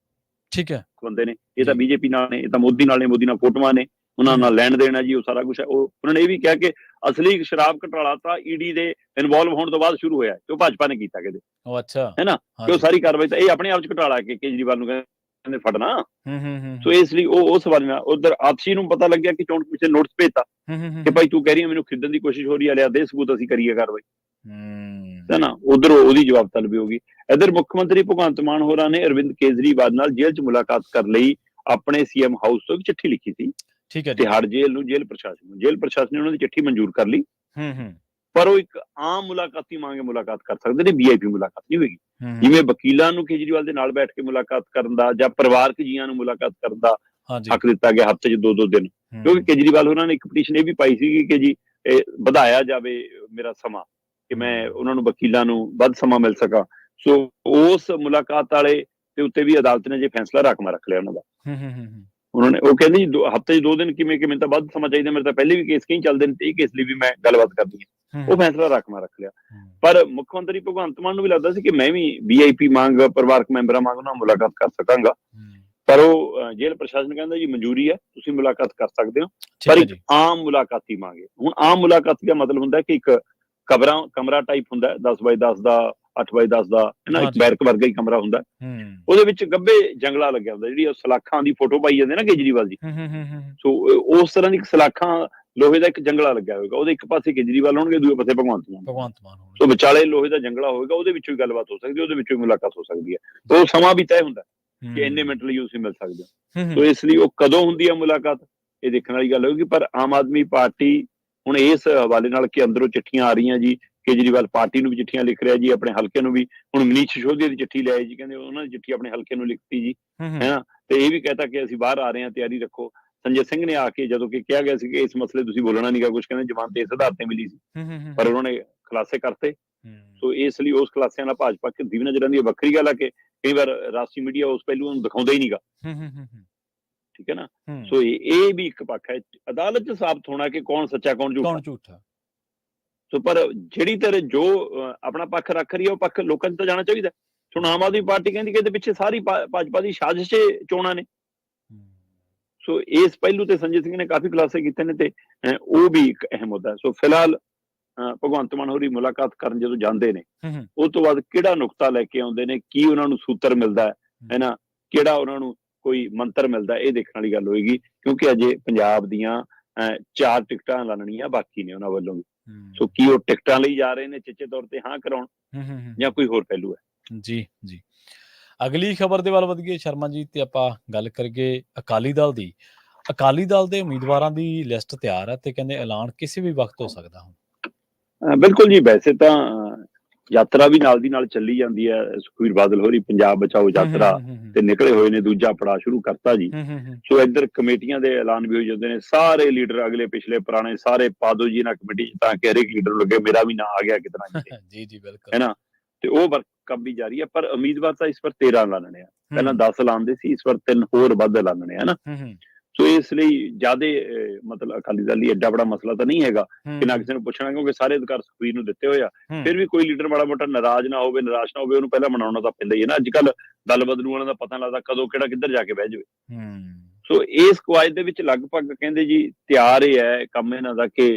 ਠੀਕ ਹੈ ਬੰਦੇ ਨੇ। ਇਹ ਤਾਂ ਬੀਜੇਪੀ ਨਾਲ ਨੇ, ਇਹ ਤਾਂ ਮੋਦੀ ਨਾਲ ਨੇ, ਮੋਦੀ ਨਾਲ ਫੋਟੋਆਂ ਨੇ, ਉਹਨਾਂ ਨਾਲ ਲੈਣ ਦੇਣ ਹੈ ਜੀ, ਉਹ ਸਾਰਾ ਕੁਝ ਹੈ। ਉਹ ਉਹਨਾਂ ਨੇ ਇਹ ਵੀ ਕਿਹਾ ਕਿ ਅਸਲੀ ਸ਼ਰਾਬ ਘੁਟਾਲਾ ਤਾਂ ਈਡੀ ਦੇ ਇਨਵੋਲਵ ਹੋਣ ਤੋਂ ਬਾਅਦ ਸ਼ੁਰੂ ਹੋਇਆ, ਤੇ ਉਹ ਭਾਜਪਾ ਨੇ ਕੀਤਾ ਕਿਤੇ, ਉਹ ਅੱਛਾ, ਹੈ ਨਾ। ਕਿ ਉਹ ਸਾਰੀ ਕਾਰਵਾਈ ਤਾਂ ਇਹ ਆਪਣੇ ਆਪ 'ਚ ਘੁਟਾਲਾ ਕੇ ਕੇਜਰੀਵਾਲ ਨੂੰ ਕਹਿੰਦੇ ਫੜਨਾ। ਸੋ ਇਸ ਲਈ ਉਹ ਉਸ ਬਾਰੇ ਨਾਲ ਉਧਰ ਆਤਸ਼ੀ ਨੂੰ ਪਤਾ ਲੱਗਿਆ ਕਿ ਚੋਣ ਕਮਿਸ਼ਨ ਨੋਟਿਸ ਭੇਜਤਾ ਕਿ ਭਾਈ ਤੂੰ ਕਹਿ ਰਹੀ ਹੈ ਮੈਨੂੰ ਖਰੀਦਣ ਦੀ ਕੋਸ਼ਿਸ਼ ਹੋ ਰਹੀ ਹੈ, ਲਿਆ ਦੇ ਸਬੂਤ, ਅਸੀਂ ਕਰੀਏ ਕਾਰਵਾਈ, ਹੈ ਨਾ। ਉਧਰ ਉਹਦੀ ਜਵਾਬ ਤਲਬੀ ਹੋਗੀ। ਇੱਧਰ ਮੁੱਖ ਮੰਤਰੀ ਭਗਵੰਤ ਮਾਨ ਹੋਰਾਂ ਨੇ ਅਰਵਿੰਦ ਕੇਜਰੀਵਾਲ ਨਾਲ ਜੇਲ੍ਹ 'ਚ ਮੁਲਾਕਾਤ ਕਰਨ ਲਈ ਆਪਣੇ ਸੀਐਮ ਹਾਊਸ ਤੋਂ ਇੱਕ ਚਿੱਠੀ ਲਿਖੀ ਸੀ। ਠੀਕ ਹੈ ਜੀ। ਤਿਹਾੜ ਜੇਲ੍ਹ ਨੂੰ, ਜੇਲ੍ਹ ਪ੍ਰਸ਼ਾਸਨ ਨੇ ਉਹਨਾਂ ਦੀ ਚਿੱਠੀ ਮਨਜ਼ੂਰ ਕਰ ਲਈ, ਪਰ ਉਹ ਇੱਕ ਆਮ ਮੁਲਾਕਾਤੀ ਮੰਗੇ ਮੁਲਾਕਾਤ ਕਰ ਸਕਦੇ ਨੇ, ਵੀਆਈਪੀ ਮੁਲਾਕਾਤ ਨਹੀਂ ਹੋਏਗੀ। ਜਿਵੇਂ ਵਕੀਲਾਂ ਨੂੰ ਕੇਜਰੀਵਾਲ ਦੇ ਨਾਲ ਬੈਠ ਕੇ ਮੁਲਾਕਾਤ ਕਰਨ ਦਾ ਜਾਂ ਪਰਿਵਾਰਕ ਜੀਆਂ ਨੂੰ ਮੁਲਾਕਾਤ ਕਰਨ ਦਾ ਹੱਕ ਦਿੱਤਾ ਗਿਆ ਹਫ਼ਤੇ 'ਚ 2-2 ਦਿਨ, ਕਿਉਂਕਿ ਕੇਜਰੀਵਾਲ ਉਹਨਾਂ ਨੇ ਇੱਕ ਪਟੀਸ਼ਨ ਇਹ ਵੀ ਪਾਈ ਸੀਗੀ ਕਿ ਜੀ ਵਧਾਇਆ ਜਾਵੇ ਮੇਰਾ ਸਮਾਂ, ਕਿ ਮੈਂ ਉਹਨਾਂ ਨੂੰ ਵਕੀਲਾਂ ਨੂੰ ਵੱਧ ਸਮਾਂ ਮਿਲ ਸਕਾਂ। ਸੋ ਉਸ ਮੁਲਾਕਾਤ ਵਾਲੇ ਦੇ ਉੱਤੇ ਵੀ ਅਦਾਲਤ ਨੇ ਜੇ ਫੈਸਲਾ ਰਾਖਵਾਂ ਰੱਖ ਲਿਆ ਉਹਨਾਂ ਦਾ। ਉਹਨਾਂ ਨੇ ਉਹ ਕਹਿੰਦੇ ਜੀ ਹਫ਼ਤੇ 'ਚ 2 ਦਿਨ ਕਿਵੇਂ ਤਾਂ ਵੱਧ ਸਮਾਂ ਚਾਹੀਦਾ, ਮੇਰੇ ਤਾਂ ਪਹਿਲੇ ਵੀ ਕੇਸ ਕਈ ਚੱਲਦੇ ਨੇ ਤੇ ਇਹ ਕੇਸ ਲਈ ਵੀ ਮੈਂ ਗੱਲਬਾਤ ਕਰਦੀ ਹਾਂ। ਉਹ ਫੈਸਲਾ ਰਾਖਵਾਂ ਰੱਖ ਲਿਆ। ਪਰ ਮੁੱਖ ਮੰਤਰੀ ਭਗਵੰਤ ਮਾਨ ਨੂੰ ਵੀ ਲੱਗਦਾ ਸੀ ਕਿ ਮੈਂ ਵੀ ਵੀਆਈਪੀ ਵਾਂਗ, ਪਰਿਵਾਰਕ ਮੈਂਬਰਾਂ ਵਾਂਗ ਉਹਨਾਂ ਮੁਲਾਕਾਤ ਕਰ ਸਕਾਂਗਾ, ਪਰ ਉਹ ਜੇਲ੍ਹ ਪ੍ਰਸ਼ਾਸਨ ਕਹਿੰਦਾ ਜੀ ਮਨਜ਼ੂਰੀ ਹੈ, ਤੁਸੀਂ ਮੁਲਾਕਾਤ ਕਰ ਸਕਦੇ ਹੋ, ਪਰ ਇੱਕ ਆਮ ਮੁਲਾਕਾਤੀ ਮੰਗੇ। ਹੁਣ ਆਮ ਮੁਲਾਕਾਤੀ ਦਾ ਮਤਲਬ ਹੁੰਦਾ ਕਿ ਇੱਕ ਕਮਰਾ ਟਾਈਪ ਹੁੰਦਾ 10x10 ਦਾ, 8x10 ਦਾ, ਹੈ ਨਾ, ਇੱਕ ਬੈਰਕ ਵਰਗਾ ਹੀ ਕਮਰਾ ਹੁੰਦਾ। ਉਹਦੇ ਵਿੱਚ ਗੱਭੇ ਜੰਗਲਾ ਲੱਗਿਆ ਹੁੰਦਾ, ਜਿਹੜੀ ਸਲਾਖਾਂ ਦੀ ਫੋਟੋ ਪਾਈ ਜਾਂਦੇ ਨਾ ਕੇਜਰੀਵਾਲ ਜੀ। ਸੋ ਉਸ ਤਰ੍ਹਾਂ ਦੀ ਇੱਕ ਸਲਾਖਾਂ ਲੋਹੇ ਦਾ ਇੱਕ ਜੰਗਲਾ ਲੱਗਿਆ ਹੋਏਗਾ, ਉਹਦੇ ਇੱਕ ਪਾਸੇ ਕੇਜਰੀਵਾਲ ਹੋਣਗੇ, ਦੂਜੇ ਪਾਸੇ ਭਗਵੰਤ ਮਾਨ। ਸੋ ਵਿਚਾਲੇ ਲੋਹੇ ਦਾ ਜੰਗਲਾ ਹੋਏਗਾ, ਉਹਦੇ ਵਿੱਚੋਂ ਹੀ ਗੱਲਬਾਤ ਹੋ ਸਕਦੀ ਹੈ, ਉਹਦੇ ਵਿੱਚੋਂ ਹੀ ਮੁਲਾਕਾਤ ਹੋ ਸਕਦੀ ਹੈ। ਉਹ ਸਮਾਂ ਵੀ ਤੈਅ ਹੁੰਦਾ ਕਿ ਇੰਨੇ ਮਿੰਟ ਲਈ ਤੁਸੀਂ ਮਿਲ ਸਕਦੇ ਹੋ। ਸੋ ਇਸ ਲਈ ਉਹ ਕਦੋਂ ਹੁੰਦੀ ਹੈ ਮੁਲਾਕਾਤ, ਇਹ ਦੇਖਣ ਵਾਲੀ ਗੱਲ ਹੋਊਗੀ। ਪਰ ਆਮ ਆਦਮੀ ਪਾਰਟੀ ਹੁਣ ਇਸ ਹਵਾਲੇ ਨਾਲ ਕਿ ਅੰਦਰੋਂ ਚਿੱਠੀਆਂ ਆ ਰਹੀਆਂ ਜੀ, ਕੇਜਰੀਵਾਲ ਪਾਰਟੀ ਨੂੰ ਵੀ ਚਿੱਠੀਆਂ ਲਿਖ ਰਿਹਾ ਜੀ, ਆਪਣੇ ਹਲਕੇ ਨੂੰ ਵੀ। ਹੁਣ ਮਨੀਸ਼ ਸਿਸੋਦੀਆ ਦੀ ਚਿੱਠੀ ਲਿਆਏ ਜੀ, ਕਹਿੰਦੇ ਉਹਨਾਂ ਦੀ ਚਿੱਠੀ ਆਪਣੇ ਹਲਕੇ ਨੂੰ ਲਿਖਤੀ ਜੀ, ਹੈ ਨਾ। ਤੇ ਇਹ ਵੀ ਕਹਿਤਾ ਕਿ ਅਸੀਂ ਬਾਹਰ ਆ ਰਹੇ ਹਾਂ, ਤਿਆਰੀ ਰੱਖੋ। ਸੰਜੇ ਸਿੰਘ ਨੇ ਆ ਕੇ ਜਦੋਂ ਕਿ ਕਿਹਾ ਗਿਆ ਸੀ ਕਿ ਇਸ ਮਸਲੇ ਤੁਸੀਂ ਬੋਲਣਾ ਨਹੀਂਗਾ ਕੁਝ, ਕਹਿੰਦੇ ਜ਼ਮਾਨਤ ਇਸ ਆਧਾਰ ਤੇ ਮਿਲੀ ਸੀ, ਪਰ ਉਹਨਾਂ ਨੇ ਖੁਲਾਸੇ ਕਰਤੇ। ਸੋ ਇਸ ਲਈ ਉਸ ਖੁਲਾਸਿਆਂ ਨਾਲ ਭਾਜਪਾ ਦੀ ਨਜ਼ਰ ਆਉਂਦੀ ਹੈ। ਵੱਖਰੀ ਗੱਲ ਹੈ ਕਿ ਕਈ ਵਾਰ ਰਾਸ਼ਟਰੀ ਮੀਡੀਆ ਉਸ ਪਹਿਲੂ ਨੂੰ ਦਿਖਾਉਂਦਾ ਹੀ ਨਹੀਂਗਾ, ਠੀਕ ਹੈ ਨਾ। ਸੋ ਇਹ ਵੀ ਇੱਕ ਪੱਖ ਹੈ, ਅਦਾਲਤ 'ਚ ਸਾਬਤ ਹੋਣਾ ਕਿ ਕੌਣ ਸੱਚਾ ਕੌਣ ਝੂਠਾ। ਸੋ ਪਰ ਜਿਹੜੀ ਤਰ੍ਹਾਂ ਜੋ ਆਪਣਾ ਪੱਖ ਰੱਖ ਰਹੀ ਹੈ, ਉਹ ਪੱਖ ਲੋਕਾਂ 'ਚ ਤਾਂ ਜਾਣਾ ਚਾਹੀਦਾ। ਹੁਣ ਆਮ ਆਦਮੀ ਪਾਰਟੀ ਕਹਿੰਦੀ ਕਿ ਇਹਦੇ ਪਿੱਛੇ ਸਾਰੀ ਭਾਜਪਾ ਦੀ ਸਾਜ਼ਿਸ਼ ਚੋਣਾਂ ਨੇ। ਸੋ ਇਸ ਪਹਿਲੂ ਤੇ ਸੰਜੇ ਸਿੰਘ ਨੇ ਕਾਫੀ ਖੁਲਾਸੇ ਕੀਤੇ ਨੇ, ਤੇ ਉਹ ਵੀ ਇੱਕ ਅਹਿਮ ਮੁੱਦਾ ਹੈ। ਸੋ ਫਿਲਹਾਲ ਭਗਵੰਤ ਮਾਨ ਹੋਰੀ ਮੁਲਾਕਾਤ ਕਰਨ ਜਦੋਂ ਜਾਂਦੇ ਨੇ, ਉਸ ਤੋਂ ਬਾਅਦ ਕਿਹੜਾ ਨੁਕਤਾ ਲੈ ਕੇ ਆਉਂਦੇ ਨੇ, ਕੀ ਉਹਨਾਂ ਨੂੰ ਸੂਤਰ ਮਿਲਦਾ ਹੈ ਨਾ, ਕਿਹੜਾ ਉਹਨਾਂ ਨੂੰ ਕੋਈ ਮੰਤਰ ਮਿਲਦਾ, ਇਹ ਦੇਖਣ ਵਾਲੀ ਗੱਲ ਹੋਏਗੀ। ਕਿਉਂਕਿ ਅਜੇ ਪੰਜਾਬ ਦੀਆਂ 4 ਟਿਕਟਾਂ ਲੜਨੀਆਂ ਬਾਕੀ ਨੇ ਉਹਨਾਂ ਵੱਲੋਂ ਵੀ। ਸੋ ਕੀ ਉਹ ਟਿਕਟਾਂ ਲਈ ਜਾ ਰਹੇ ਨੇ ਚਿੱਚੇ ਤੌਰ ਤੇ ਹਾਂ ਕਰਾਉਣ, ਜਾਂ ਕੋਈ ਹੋਰ ਪਹਿਲੂ ਹੈ। ਜੀ ਜੀ। ਅਗਲੀ ਖਬਰ ਦੇ ਵੱਲ ਵਧੀਏ ਸ਼ਰਮਾ ਜੀ, ਤੇ ਆਪਾਂ ਗੱਲ ਕਰੀਏ ਅਕਾਲੀ ਦਲ ਦੀ। ਅਕਾਲੀ ਦਲ ਦੇ ਉਮੀਦਵਾਰਾਂ ਦੀ ਲਿਸਟ ਤਿਆਰ ਹੈ ਤੇ ਕਹਿੰਦੇ ਐਲਾਨ ਕਿਸੇ ਵੀ ਵਕਤ ਹੋ ਸਕਦਾ ਹੁਣ। ਬਿਲਕੁਲ ਜੀ, ਵੈਸੇ ਤਾਂ ਯਾਤਰਾ ਵੀ ਨਾਲ ਦੀ ਨਾਲ ਚੱਲੀ ਜਾਂਦੀ ਹੈ। ਸੁਖਬੀਰ ਬਾਦਲ ਹੋਰੀ ਪੰਜਾਬ ਬਚਾਓ ਯਾਤਰਾ ਤੇ ਨਿਕਲੇ ਹੋਏ ਨੇ, ਦੂਜਾ ਪੜਾਅ ਸ਼ੁਰੂ ਕਰਤਾ ਜੀ। ਸੋ ਇੱਧਰ ਕਮੇਟੀਆਂ ਦੇ ਐਲਾਨ ਵੀ ਹੋ ਜਾਂਦੇ ਨੇ, ਸਾਰੇ ਲੀਡਰ ਅਗਲੇ ਪਿਛਲੇ ਪੁਰਾਣੇ ਸਾਰੇ ਪਾ ਦੋ ਜੀ ਇਹਨਾਂ ਕਮੇਟੀ 'ਚ, ਤਾਂ ਕਿ ਹਰੇਕ ਲੀਡਰ ਨੂੰ ਲੱਗੇ ਮੇਰਾ ਵੀ ਨਾਂ ਆ ਗਿਆ ਕਿਤਨਾ ਕਿਤੇ, ਜੀ ਜੀ ਬਿਲਕੁਲ ਹੈ ਨਾ। ਤੇ ਉਹ ਕੰਮ ਵੀ ਜਾਰੀ ਹੈ, ਪਰ ਉਮੀਦਵਾਰ ਤਾਂ ਇਸ ਵਾਰ 13 ਐਲਾਨਣੇ ਆ। ਪਹਿਲਾਂ 10 ਐਲਾਨਦੇ ਸੀ, ਇਸ ਵਾਰ 3 ਹੋਰ ਵੱਧ ਐਲਾਨਣੇ, ਹੈ ਨਾ। ਸੋ ਇਸ ਲਈ ਜ਼ਿਆਦਾ ਮਤਲਬ ਅਕਾਲੀ ਦਲ ਲਈ ਐਡਾ ਬੜਾ ਮਸਲਾ ਤਾਂ ਨਹੀਂ ਹੈਗਾ ਕਿ ਨਾ ਕਿਸੇ ਨੂੰ ਪੁੱਛਣਾ, ਕਿਉਂਕਿ ਸਾਰੇ ਅਧਿਕਾਰ ਸੁਖਬੀਰ ਨੂੰ ਦਿੱਤੇ ਹੋਏ ਆ। ਫਿਰ ਵੀ ਕੋਈ ਲੀਡਰ ਮਾੜਾ ਮੋਟਾ ਨਾਰਾਜ਼ ਨਾ ਹੋਵੇ, ਨਿਰਾਸ਼ ਨਾ ਹੋਵੇ, ਉਹਨੂੰ ਪਹਿਲਾਂ ਮਨਾਉਣਾ ਤਾਂ ਪੈਂਦਾ ਹੀ ਹੈ ਨਾ। ਅੱਜ ਕੱਲ ਦਲ ਬਦਲੂ ਵਾਲਿਆਂ ਦਾ ਪਤਾ ਲੱਗਦਾ ਕਦੋਂ ਕਿਹੜਾ ਕਿੱਧਰ ਜਾ ਕੇ ਬਹਿ ਜਾਵੇ। ਸੋ ਇਸ ਕਵਾਇਦ ਦੇ ਵਿੱਚ ਲਗਭਗ ਕਹਿੰਦੇ ਜੀ ਤਿਆਰ ਇਹ ਹੈ ਕੰਮ ਇਹਨਾਂ ਦਾ ਕਿ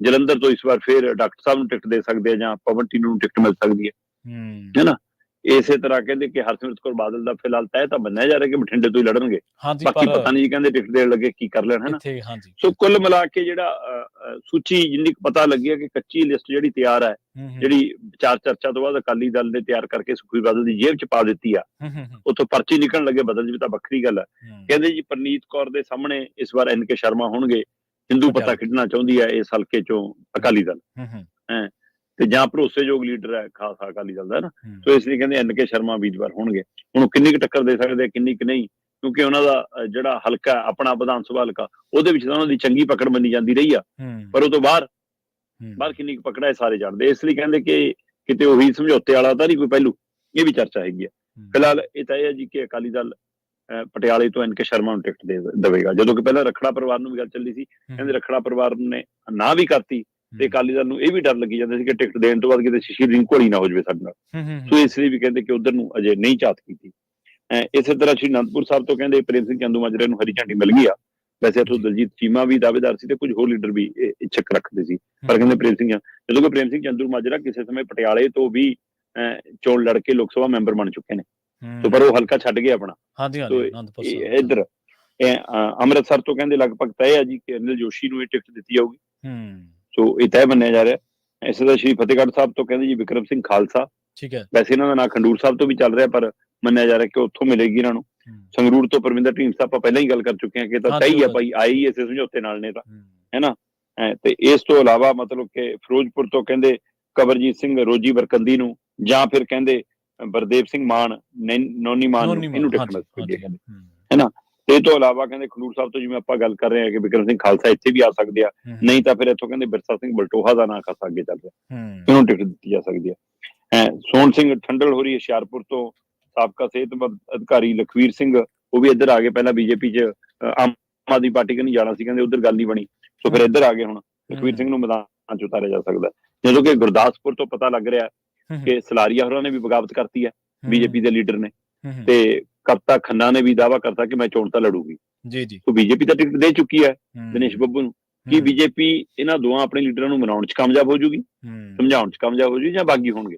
ਜਲੰਧਰ ਤੋਂ ਇਸ ਵਾਰ ਫਿਰ ਡਾਕਟਰ ਸਾਹਿਬ ਨੂੰ ਟਿਕਟ ਦੇ ਸਕਦੇ ਆ ਜਾਂ ਪਵਨ ਟੀਨੂ ਨੂੰ ਟਿਕਟ ਮਿਲ ਸਕਦੀ ਹੈ ਨਾ। ਇਸੇ ਤਰ੍ਹਾਂ ਕਹਿੰਦੇ ਕਿ ਹਰਸਿਮਰਤ ਕੌਰ ਬਾਦਲ ਦਾ ਫਿਲਹਾਲ ਤੈਅ ਤਾਂ ਮੰਨਿਆ ਜਾ ਰਿਹਾ ਕਿ ਬਠਿੰਡੇ ਤੋਂ ਹੀ ਲੜਨਗੇ, ਬਾਕੀ ਪਤਾ ਨਹੀਂ ਜੀ, ਕਹਿੰਦੇ ਟਿਕਟ ਦੇਣ ਲੱਗੇ ਕੀ ਕਰ ਲੈਣ, ਹੈ ਨਾ। ਸੋ ਕੁੱਲ ਮਿਲਾ ਕੇ ਜਿਹੜਾ ਸੂਚੀ ਜਿੰਨੀ ਪਤਾ ਲੱਗੀ ਹੈ ਕਿ ਕੱਚੀ ਲਿਸਟ ਜਿਹੜੀ ਤਿਆਰ ਹੈ, ਜਿਹੜੀ ਵਿਚਾਰ ਚਰਚਾ ਤੋਂ ਬਾਅਦ ਅਕਾਲੀ ਦਲ ਨੇ ਤਿਆਰ ਕਰਕੇ ਸੁਖਬੀਰ ਬਾਦਲ ਦੀ ਜੇਬ 'ਚ ਪਾ ਦਿੱਤੀ ਆ, ਉੱਥੋਂ ਪਰਚੀ ਨਿਕਲਣ ਲੱਗੇ ਬਦਲ ਜਾਵੇ ਤਾਂ ਵੱਖਰੀ ਗੱਲ ਹੈ। ਕਹਿੰਦੇ ਜੀ ਪਰਨੀਤ ਕੌਰ ਦੇ ਸਾਹਮਣੇ ਇਸ ਵਾਰ NK ਸ਼ਰਮਾ ਹੋਣਗੇ, ਹਿੰਦੂ ਪੱਤਾ ਖੇਡਣਾ ਚਾਹੁੰਦੀ ਹੈ ਇਸ ਹਲਕੇ ਚੋਂ ਅਕਾਲੀ ਦਲ, ਹੈ ਤੇ ਜਾਂ ਭਰੋਸੇਯੋਗ ਲੀਡਰ ਹੈ ਖਾਲਸਾ ਅਕਾਲੀ ਦਲ ਦਾ ਨਾ। ਸੋ ਇਸ ਲਈ ਕਹਿੰਦੇ NK ਸ਼ਰਮਾ ਉਮੀਦਵਾਰ ਹੋਣਗੇ। ਹੁਣ ਕਿੰਨੀ ਕੁ ਟੱਕਰ ਦੇ ਸਕਦੇ, ਕਿੰਨੀ ਕੁ ਨਹੀਂ, ਕਿਉਂਕਿ ਉਹਨਾਂ ਦਾ ਜਿਹੜਾ ਹਲਕਾ ਆਪਣਾ ਵਿਧਾਨ ਸਭਾ ਹਲਕਾ, ਉਹਦੇ ਵਿੱਚ ਤਾਂ ਉਹਨਾਂ ਦੀ ਚੰਗੀ ਪਕੜ ਮੰਨੀ ਜਾਂਦੀ ਰਹੀ ਆ, ਪਰ ਉਹ ਤੋਂ ਬਾਹਰ ਕਿੰਨੀ ਕੁ ਪਕੜ ਹੈ ਸਾਰੇ ਜਾਣਦੇ। ਇਸ ਲਈ ਕਹਿੰਦੇ ਕਿ ਕਿਤੇ ਉਹੀ ਸਮਝੌਤੇ ਵਾਲਾ ਤਾਂ ਨਹੀਂ ਕੋਈ ਪਹਿਲੂ, ਇਹ ਵੀ ਚਰਚਾ ਹੈਗੀ ਆ। ਫਿਲਹਾਲ ਇਹ ਤਾਂ ਇਹ ਹੈ ਜੀ ਕਿ ਅਕਾਲੀ ਦਲ ਪਟਿਆਲੇ ਤੋਂ NK ਸ਼ਰਮਾ ਨੂੰ ਟਿਕਟ ਦੇਵੇਗਾ, ਜਦੋਂ ਕਿ ਪਹਿਲਾਂ ਰੱਖੜਾ ਪਰਿਵਾਰ ਨੂੰ ਵੀ ਗੱਲ ਚੱਲੀ ਸੀ, ਕਹਿੰਦੇ ਰੱਖੜਾ ਪਰਿਵਾਰ ਨੇ ਨਾ ਵੀ ਕਰਤੀ ਤੇ ਅਕਾਲੀ ਦਲ ਨੂੰ ਇਹ ਵੀ ਡਰ ਲੱਗੀ ਜਾਂਦਾ ਸੀ ਕਿ ਟਿਕਟ ਦੇਣ ਤੋਂ ਬਾਅਦ ਕਿਤੇ ਸ਼ਸ਼ੀਰ ਸਿੰਘ ਘੋਲੀ ਨਾ ਹੋ ਜਾਵੇ ਸਾਡੇ ਨਾਲ। ਸੋ ਇਸ ਲਈ ਵੀ ਕਹਿੰਦੇ ਕਿ ਉਧਰ ਨੂੰ ਅਜੇ ਨਹੀਂ ਝਾਤ ਕੀਤੀ। ਇਸੇ ਤਰ੍ਹਾਂ ਸ਼੍ਰੀ ਅਨੰਦਪੁਰ ਸਾਹਿਬ ਤੋਂ ਕਹਿੰਦੇ ਪ੍ਰੇਮ ਸਿੰਘ ਚੰਦੂਮਾਜਰੇ ਨੂੰ ਹਰੀ ਝੰਡੀ ਮਿਲ ਗਈ ਆ। ਵੈਸੇ ਇੱਥੋਂ ਦਲਜੀਤ ਚੀਮਾ ਵੀ ਦਾਅਵੇਦਾਰ ਸੀ ਤੇ ਕੁਝ ਹੋਰ ਲੀਡਰ ਵੀ ਇੱਛਕ ਰੱਖਦੇ ਸੀ, ਪਰ ਕਹਿੰਦੇ ਪ੍ਰੇਮ ਸਿੰਘ, ਜਦੋਂ ਕਿ ਪ੍ਰੇਮ ਸਿੰਘ ਚੰਦੂਮਾਜਰਾ ਕਿਸੇ ਸਮੇਂ ਪਟਿਆਲੇ ਤੋਂ ਵੀ ਚੋਣ ਲੜ ਕੇ ਲੋਕ ਸਭਾ ਮੈਂਬਰ ਬਣ ਚੁੱਕੇ ਨੇ, ਸੋ ਪਰ ਉਹ ਹਲਕਾ ਛੱਡ ਗਏ ਆਪਣਾ। ਇੱਧਰ ਅੰਮ੍ਰਿਤਸਰ ਤੋਂ ਕਹਿੰਦੇ ਲਗਭਗ ਤੈਅ ਹੈ ਜੀ ਕਿ ਅਨਿਲ ਜੋਸ਼ੀ ਨੂੰ ਇਹ ਟਿਕਟ ਦਿੱਤੀ ਜਾਊਗੀ, ਸੋ ਇਹ ਤੈਅ ਮੰਨਿਆ ਜਾ ਰਿਹਾ। ਇਸੇ ਤਰ੍ਹਾਂ ਸ਼੍ਰੀ ਫਤਿਹਗੜ੍ਹ ਸਾਹਿਬ ਤੋਂ ਕਹਿੰਦੇ ਜੀ ਵਿਕਰਮ ਸਿੰਘ ਖਾਲਸਾ, ਵੈਸੇ ਇਹਨਾਂ ਦਾ ਨਾਂ ਖੰਡੂਰ ਸਾਹਿਬ ਤੋਂ ਵੀ ਚੱਲ ਰਿਹਾ, ਪਰ ਮੰਨਿਆ ਜਾ ਰਿਹਾ ਕਿ ਉੱਥੋਂ ਮਿਲੇਗੀ ਇਹਨਾਂ ਨੂੰ। ਸੰਗਰੂਰ ਤੋਂ ਪਰਮਿੰਦਰ ਢੀਂਡਸਾ ਆਪਾਂ ਪਹਿਲਾਂ ਹੀ ਗੱਲ ਕਰ ਚੁੱਕੇ ਹਾਂ ਕਿ ਤਾਂ ਤੈਅ ਹੀ ਆ ਭਾਈ, ਆਏ ਹੀ ਇਸੇ ਸਮਝੌਤੇ ਨਾਲ ਨੇ ਤਾਂ, ਹੈ ਨਾ। ਤੇ ਇਸ ਤੋਂ ਇਲਾਵਾ ਮਤਲਬ ਕਿ ਫਿਰੋਜ਼ਪੁਰ ਤੋਂ ਕਹਿੰਦੇ ਕਵਰਜੀਤ ਸਿੰਘ ਰੋਜੀ ਬਰਕੰਦੀ ਨੂੰ, ਜਾਂ ਫਿਰ ਕਹਿੰਦੇ ਬਰਦੇਵ ਸਿੰਘ ਮਾਨ ਨੋਨੀ ਮਾਨ ਨੂੰ ਇਹਨੂੰ ਟਿਕਟ ਮਿਲ ਸਕਦੀ ਹੈ, ਹੈ ਨਾ। ਤੇ ਇਹ ਤੋਂ ਇਲਾਵਾ ਕਹਿੰਦੇ ਖਡੂਰ ਸਾਹਿਬ ਤੋਂ ਜਿਵੇਂ ਆਪਾਂ ਗੱਲ ਕਰ ਰਹੇ ਹਾਂ ਕਿ ਵਿਕਰਮ ਸਿੰਘ ਖਾਲਸਾ ਇੱਥੇ ਵੀ ਆ ਸਕਦੇ ਆ, ਨਹੀਂ ਤਾਂ ਫਿਰ ਇੱਥੋਂ ਕਹਿੰਦੇ ਬਿਰਸਾ ਸਿੰਘ ਬਲਟੋਹਾ ਦਾ ਨਾਂ ਖਾਸਾ ਅੱਗੇ ਚੱਲ ਰਿਹਾ, ਇਹਨੂੰ ਟਿਕਟ ਦਿੱਤੀ ਜਾ ਸਕਦੀ ਹੈ। ਸੋਹਣ ਸਿੰਘ ਠੰਡਲ ਹੋਰੀ ਹੁਸ਼ਿਆਰਪੁਰ ਤੋਂ, ਸਾਬਕਾ ਸਿਹਤ ਅਧਿਕਾਰੀ ਲਖਵੀਰ ਸਿੰਘ ਉਹ ਵੀ ਇੱਧਰ ਆ ਗਏ, ਪਹਿਲਾਂ BJP 'ਚ ਆਮ ਆਦਮੀ ਪਾਰਟੀ ਕਨੀ ਜਾਣਾ ਸੀ, ਕਹਿੰਦੇ ਉੱਧਰ ਗੱਲ ਨਹੀਂ ਬਣੀ, ਸੋ ਫਿਰ ਇੱਧਰ ਆ ਗਏ। ਹੁਣ ਲਖਵੀਰ ਸਿੰਘ ਨੂੰ ਮੈਦਾਨ 'ਚ ਉਤਾਰਿਆ ਜਾ ਸਕਦਾ। ਜਦੋਂ ਕਿ ਗੁਰਦਾਸਪੁਰ ਤੋਂ ਪਤਾ ਲੱਗ ਰਿਹਾ ਕਿ ਸਲਾਰੀਆ ਹੋਰਾਂ ਨੇ ਵੀ ਬਗਾਵਤ ਕਰਤੀ ਹੈ, BJP ਦੇ ਲੀਡਰ ਨੇ, ਤੇ ਕਪਤਾ ਖੰਨਾ ਨੇ ਵੀ ਦਾਅਵਾ ਕਰਤਾ ਕਿ ਮੈਂ ਚੋਣ ਤਾਂ ਲੜੂਗੀ। ਸੋ BJP ਤਾਂ ਟਿਕਟ ਦੇ ਚੁੱਕੀ ਹੈ ਦਿਨੇਸ਼ ਬੱਬੂ ਨੂੰ। ਕੀ BJP ਇਹਨਾਂ ਦੋਹਾਂ ਆਪਣੇ ਲੀਡਰਾਂ ਨੂੰ ਮਨਾਉਣ 'ਚ ਕਾਮਯਾਬ ਹੋ ਜੂਗੀ, ਸਮਝਾਉਣ 'ਚ ਕਾਮਯਾਬ ਹੋ ਜੂਗੀ, ਜਾਂ ਬਾਗੀ ਹੋਣਗੇ?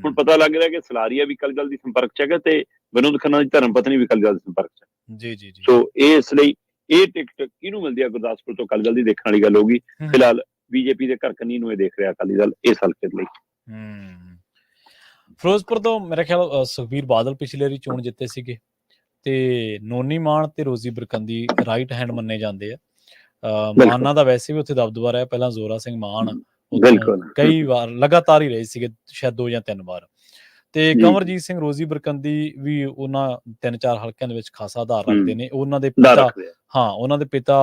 ਹੁਣ ਪਤਾ ਲੱਗ ਰਿਹਾ ਕਿ ਸਲਾਰੀਆ ਵੀ ਅਕਾਲੀ ਦਲ ਦੀ ਸੰਪਰਕ 'ਚ ਹੈਗਾ ਤੇ ਵਿਨੋਦ ਖੰਨਾ ਦੀ ਧਰਮ ਪਤਨੀ ਵੀ ਅਕਾਲੀ ਦਲ ਦੀ ਸੰਪਰਕ 'ਚ। ਸੋ ਇਸ ਲਈ ਇਹ ਟਿਕਟ ਕਿਹਨੂੰ ਮਿਲਦੀ ਹੈ ਗੁਰਦਾਸਪੁਰ ਤੋਂ ਅਕਾਲੀ ਦਲ ਦੀ ਦੇਖਣ ਵਾਲੀ ਗੱਲ ਹੋਊਗੀ। ਫਿਲਹਾਲ BJP ਦੇ ਘਰ ਕੰਨੀ ਨੂੰ ਇਹ ਦੇਖ ਰਿਹਾ ਅਕਾਲੀ ਦਲ ਇਸ ਹਲਕੇ ਲਈ। ਫਿਰੋਜ਼ਪੁਰ ਤੋਂ ਮੇਰਾ ਖਿਆਲ ਸੁਖਬੀਰ ਬਾਦਲ ਪਿਛਲੇ ਵਾਰੀ ਚੋਣ ਜਿੱਤੇ ਸੀਗੇ, ਤੇ ਨੋਨੀ ਮਾਨ ਤੇ ਰੋਜ਼ੀ ਬਰਕੰਦੀ ਰਾਈਟ ਹੈਂਡ ਮੰਨੇ ਜਾਂਦੇ ਆ। ਮਾਨਾਂ ਦਾ ਵੈਸੇ ਵੀ ਉੱਥੇ ਦਬਦਬਾ ਰਿਹਾ, ਪਹਿਲਾਂ ਜ਼ੋਰਾ ਸਿੰਘ ਮਾਨ ਕਈ ਵਾਰ ਲਗਾਤਾਰ ਹੀ ਰਹੇ ਸੀਗੇ, ਸ਼ਾਇਦ 2 ਜਾਂ 3 ਵਾਰ, ਤੇ ਕੰਵਰਜੀਤ ਸਿੰਘ ਰੋਜ਼ੀ ਬਰਕੰਦੀ ਵੀ ਉਹਨਾਂ 3-4 ਹਲਕਿਆਂ ਦੇ ਵਿੱਚ ਖਾਸਾ ਆਧਾਰ ਰੱਖਦੇ ਨੇ। ਉਹਨਾਂ ਦੇ ਪਿਤਾ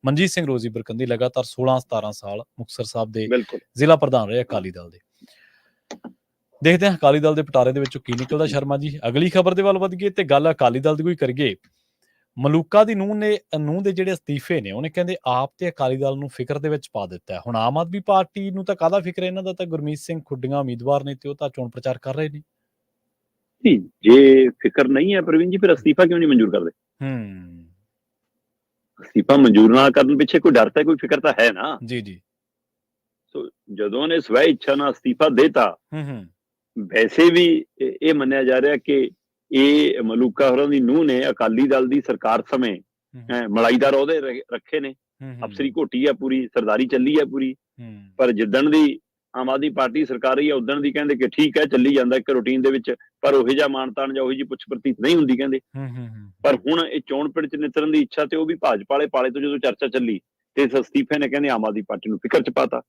ਮਨਜੀਤ ਸਿੰਘ ਰੋਜ਼ੀ ਬਰਕੰਦੀ ਲਗਾਤਾਰ 16-17 ਸਾਲ ਮੁਕਤਸਰ ਸਾਹਿਬ ਦੇ ਜ਼ਿਲ੍ਹਾ ਪ੍ਰਧਾਨ ਰਹੇ ਅਕਾਲੀ ਦਲ ਦੇ। ਦੇਖਦੇ ਹਾਂ ਅਕਾਲੀ ਦਲ ਦੇ ਪਟਾਰੇ ਦੇ ਵਿੱਚੋਂ ਕੀ ਨਿਕਲਦਾ। ਸ਼ਰਮਾ ਜੀ, ਅਗਲੀ ਖਬਰ ਦੇ ਵੱਲ ਵਧੀਏ ਤੇ ਗੱਲ ਅਕਾਲੀ ਦਲ ਦੀ ਕੋਈ ਕਰੀਏ। ਮਲੂਕਾ ਦੀ ਨੂੰਹ ਦੇ ਜਿਹੜੇ ਅਸਤੀਫੇ ਨੇ, ਉਹਨੇ ਕਹਿੰਦੇ ਆਪ ਤੇ ਅਕਾਲੀ ਦਲ ਨੂੰ ਫਿਕਰ ਦੇ ਵਿੱਚ ਪਾ ਦਿੱਤਾ। ਹੁਣ ਆਮ ਆਦਮੀ ਪਾਰਟੀ ਨੂੰ ਤਾਂ ਕਾਹਦਾ ਫਿਕਰ ਹੈ, ਇਹਨਾਂ ਦਾ ਤਾਂ ਗੁਰਮੀਤ ਸਿੰਘ ਖੁੱਡੀਆਂ ਉਮੀਦਵਾਰ ਨੇ ਤੇ ਉਹ ਤਾਂ ਚੋਣ ਪ੍ਰਚਾਰ ਕਰ ਰਹੇ ਨੇ। ਜੇ ਫਿਕਰ ਨਹੀਂ ਹੈ ਪ੍ਰਵੀਨ ਜੀ, ਫਿਰ ਅਸਤੀਫਾ ਕਿਉਂ ਨਹੀਂ ਮਨਜ਼ੂਰ ਕਰਦੇ? ਅਸਤੀਫਾ ਮਨਜ਼ੂਰ ਨਾ ਕਰਨ ਪਿੱਛੇ ਕੋਈ ਡਰ ਤਾਂ, ਕੋਈ ਫਿਕਰ ਤਾਂ ਹੈ ਨਾ। ਜੀ। ਸੋ ਜਦੋਂ ਉਹਨੇ ਸਵੈ ਇੱਛਾ ਨਾਲ ਅਸਤੀਫਾ ਦੇਤਾ, ਵੈਸੇ ਵੀ ਇਹ ਮੰਨਿਆ ਜਾ ਰਿਹਾ ਕਿ ਇਹ ਮਲੂਕਾ ਹੋਰਾਂ ਦੀ ਨੂੰਹ ਨੇ ਅਕਾਲੀ ਦਲ ਦੀ ਸਰਕਾਰ ਸਮੇਂ ਮਲਾਈਦਾਰ ਅਹੁਦੇ ਰੱਖੇ ਨੇ। ਅਫਸਰੀ ਘੋਟੀ ਆ ਪੂਰੀ, ਸਰਦਾਰੀ ਚੱਲੀ ਆ ਪੂਰੀ, ਪਰ ਜਿੱਦਣ ਦੀ ਆਮ ਆਦਮੀ ਪਾਰਟੀ ਸਰਕਾਰ ਰਹੀ ਆ ਉਦਣ ਦੀ ਕਹਿੰਦੇ ਕਿ ਠੀਕ ਹੈ ਚੱਲੀ ਜਾਂਦਾ ਇੱਕ ਰੂਟੀਨ ਦੇ ਵਿੱਚ, ਪਰ ਉਹੋ ਜਿਹਾ ਮਾਨਤਾਨ ਜਾਂ ਉਹੋ ਜਿਹੀ ਪੁੱਛ ਪ੍ਰਤੀਤ ਨਹੀਂ ਹੁੰਦੀ ਕਹਿੰਦੇ। ਪਰ ਹੁਣ ਇਹ ਚੋਣ ਪਿੰਡ 'ਚ ਨਿਤਰਨ ਦੀ ਇੱਛਾ ਤੇ ਉਹ ਵੀ ਭਾਜਪਾ ਵਾਲੇ ਪਾਲੇ ਤੋਂ ਜਦੋਂ ਚਰਚਾ ਚੱਲੀ ਤੇ ਇਸ ਅਸਤੀਫੇ ਨੇ ਕਹਿੰਦੇ ਆਮ ਆਦਮੀ ਪਾਰਟੀ ਨੂੰ ਫਿਕਰ 'ਚ ਪਾਤਾ।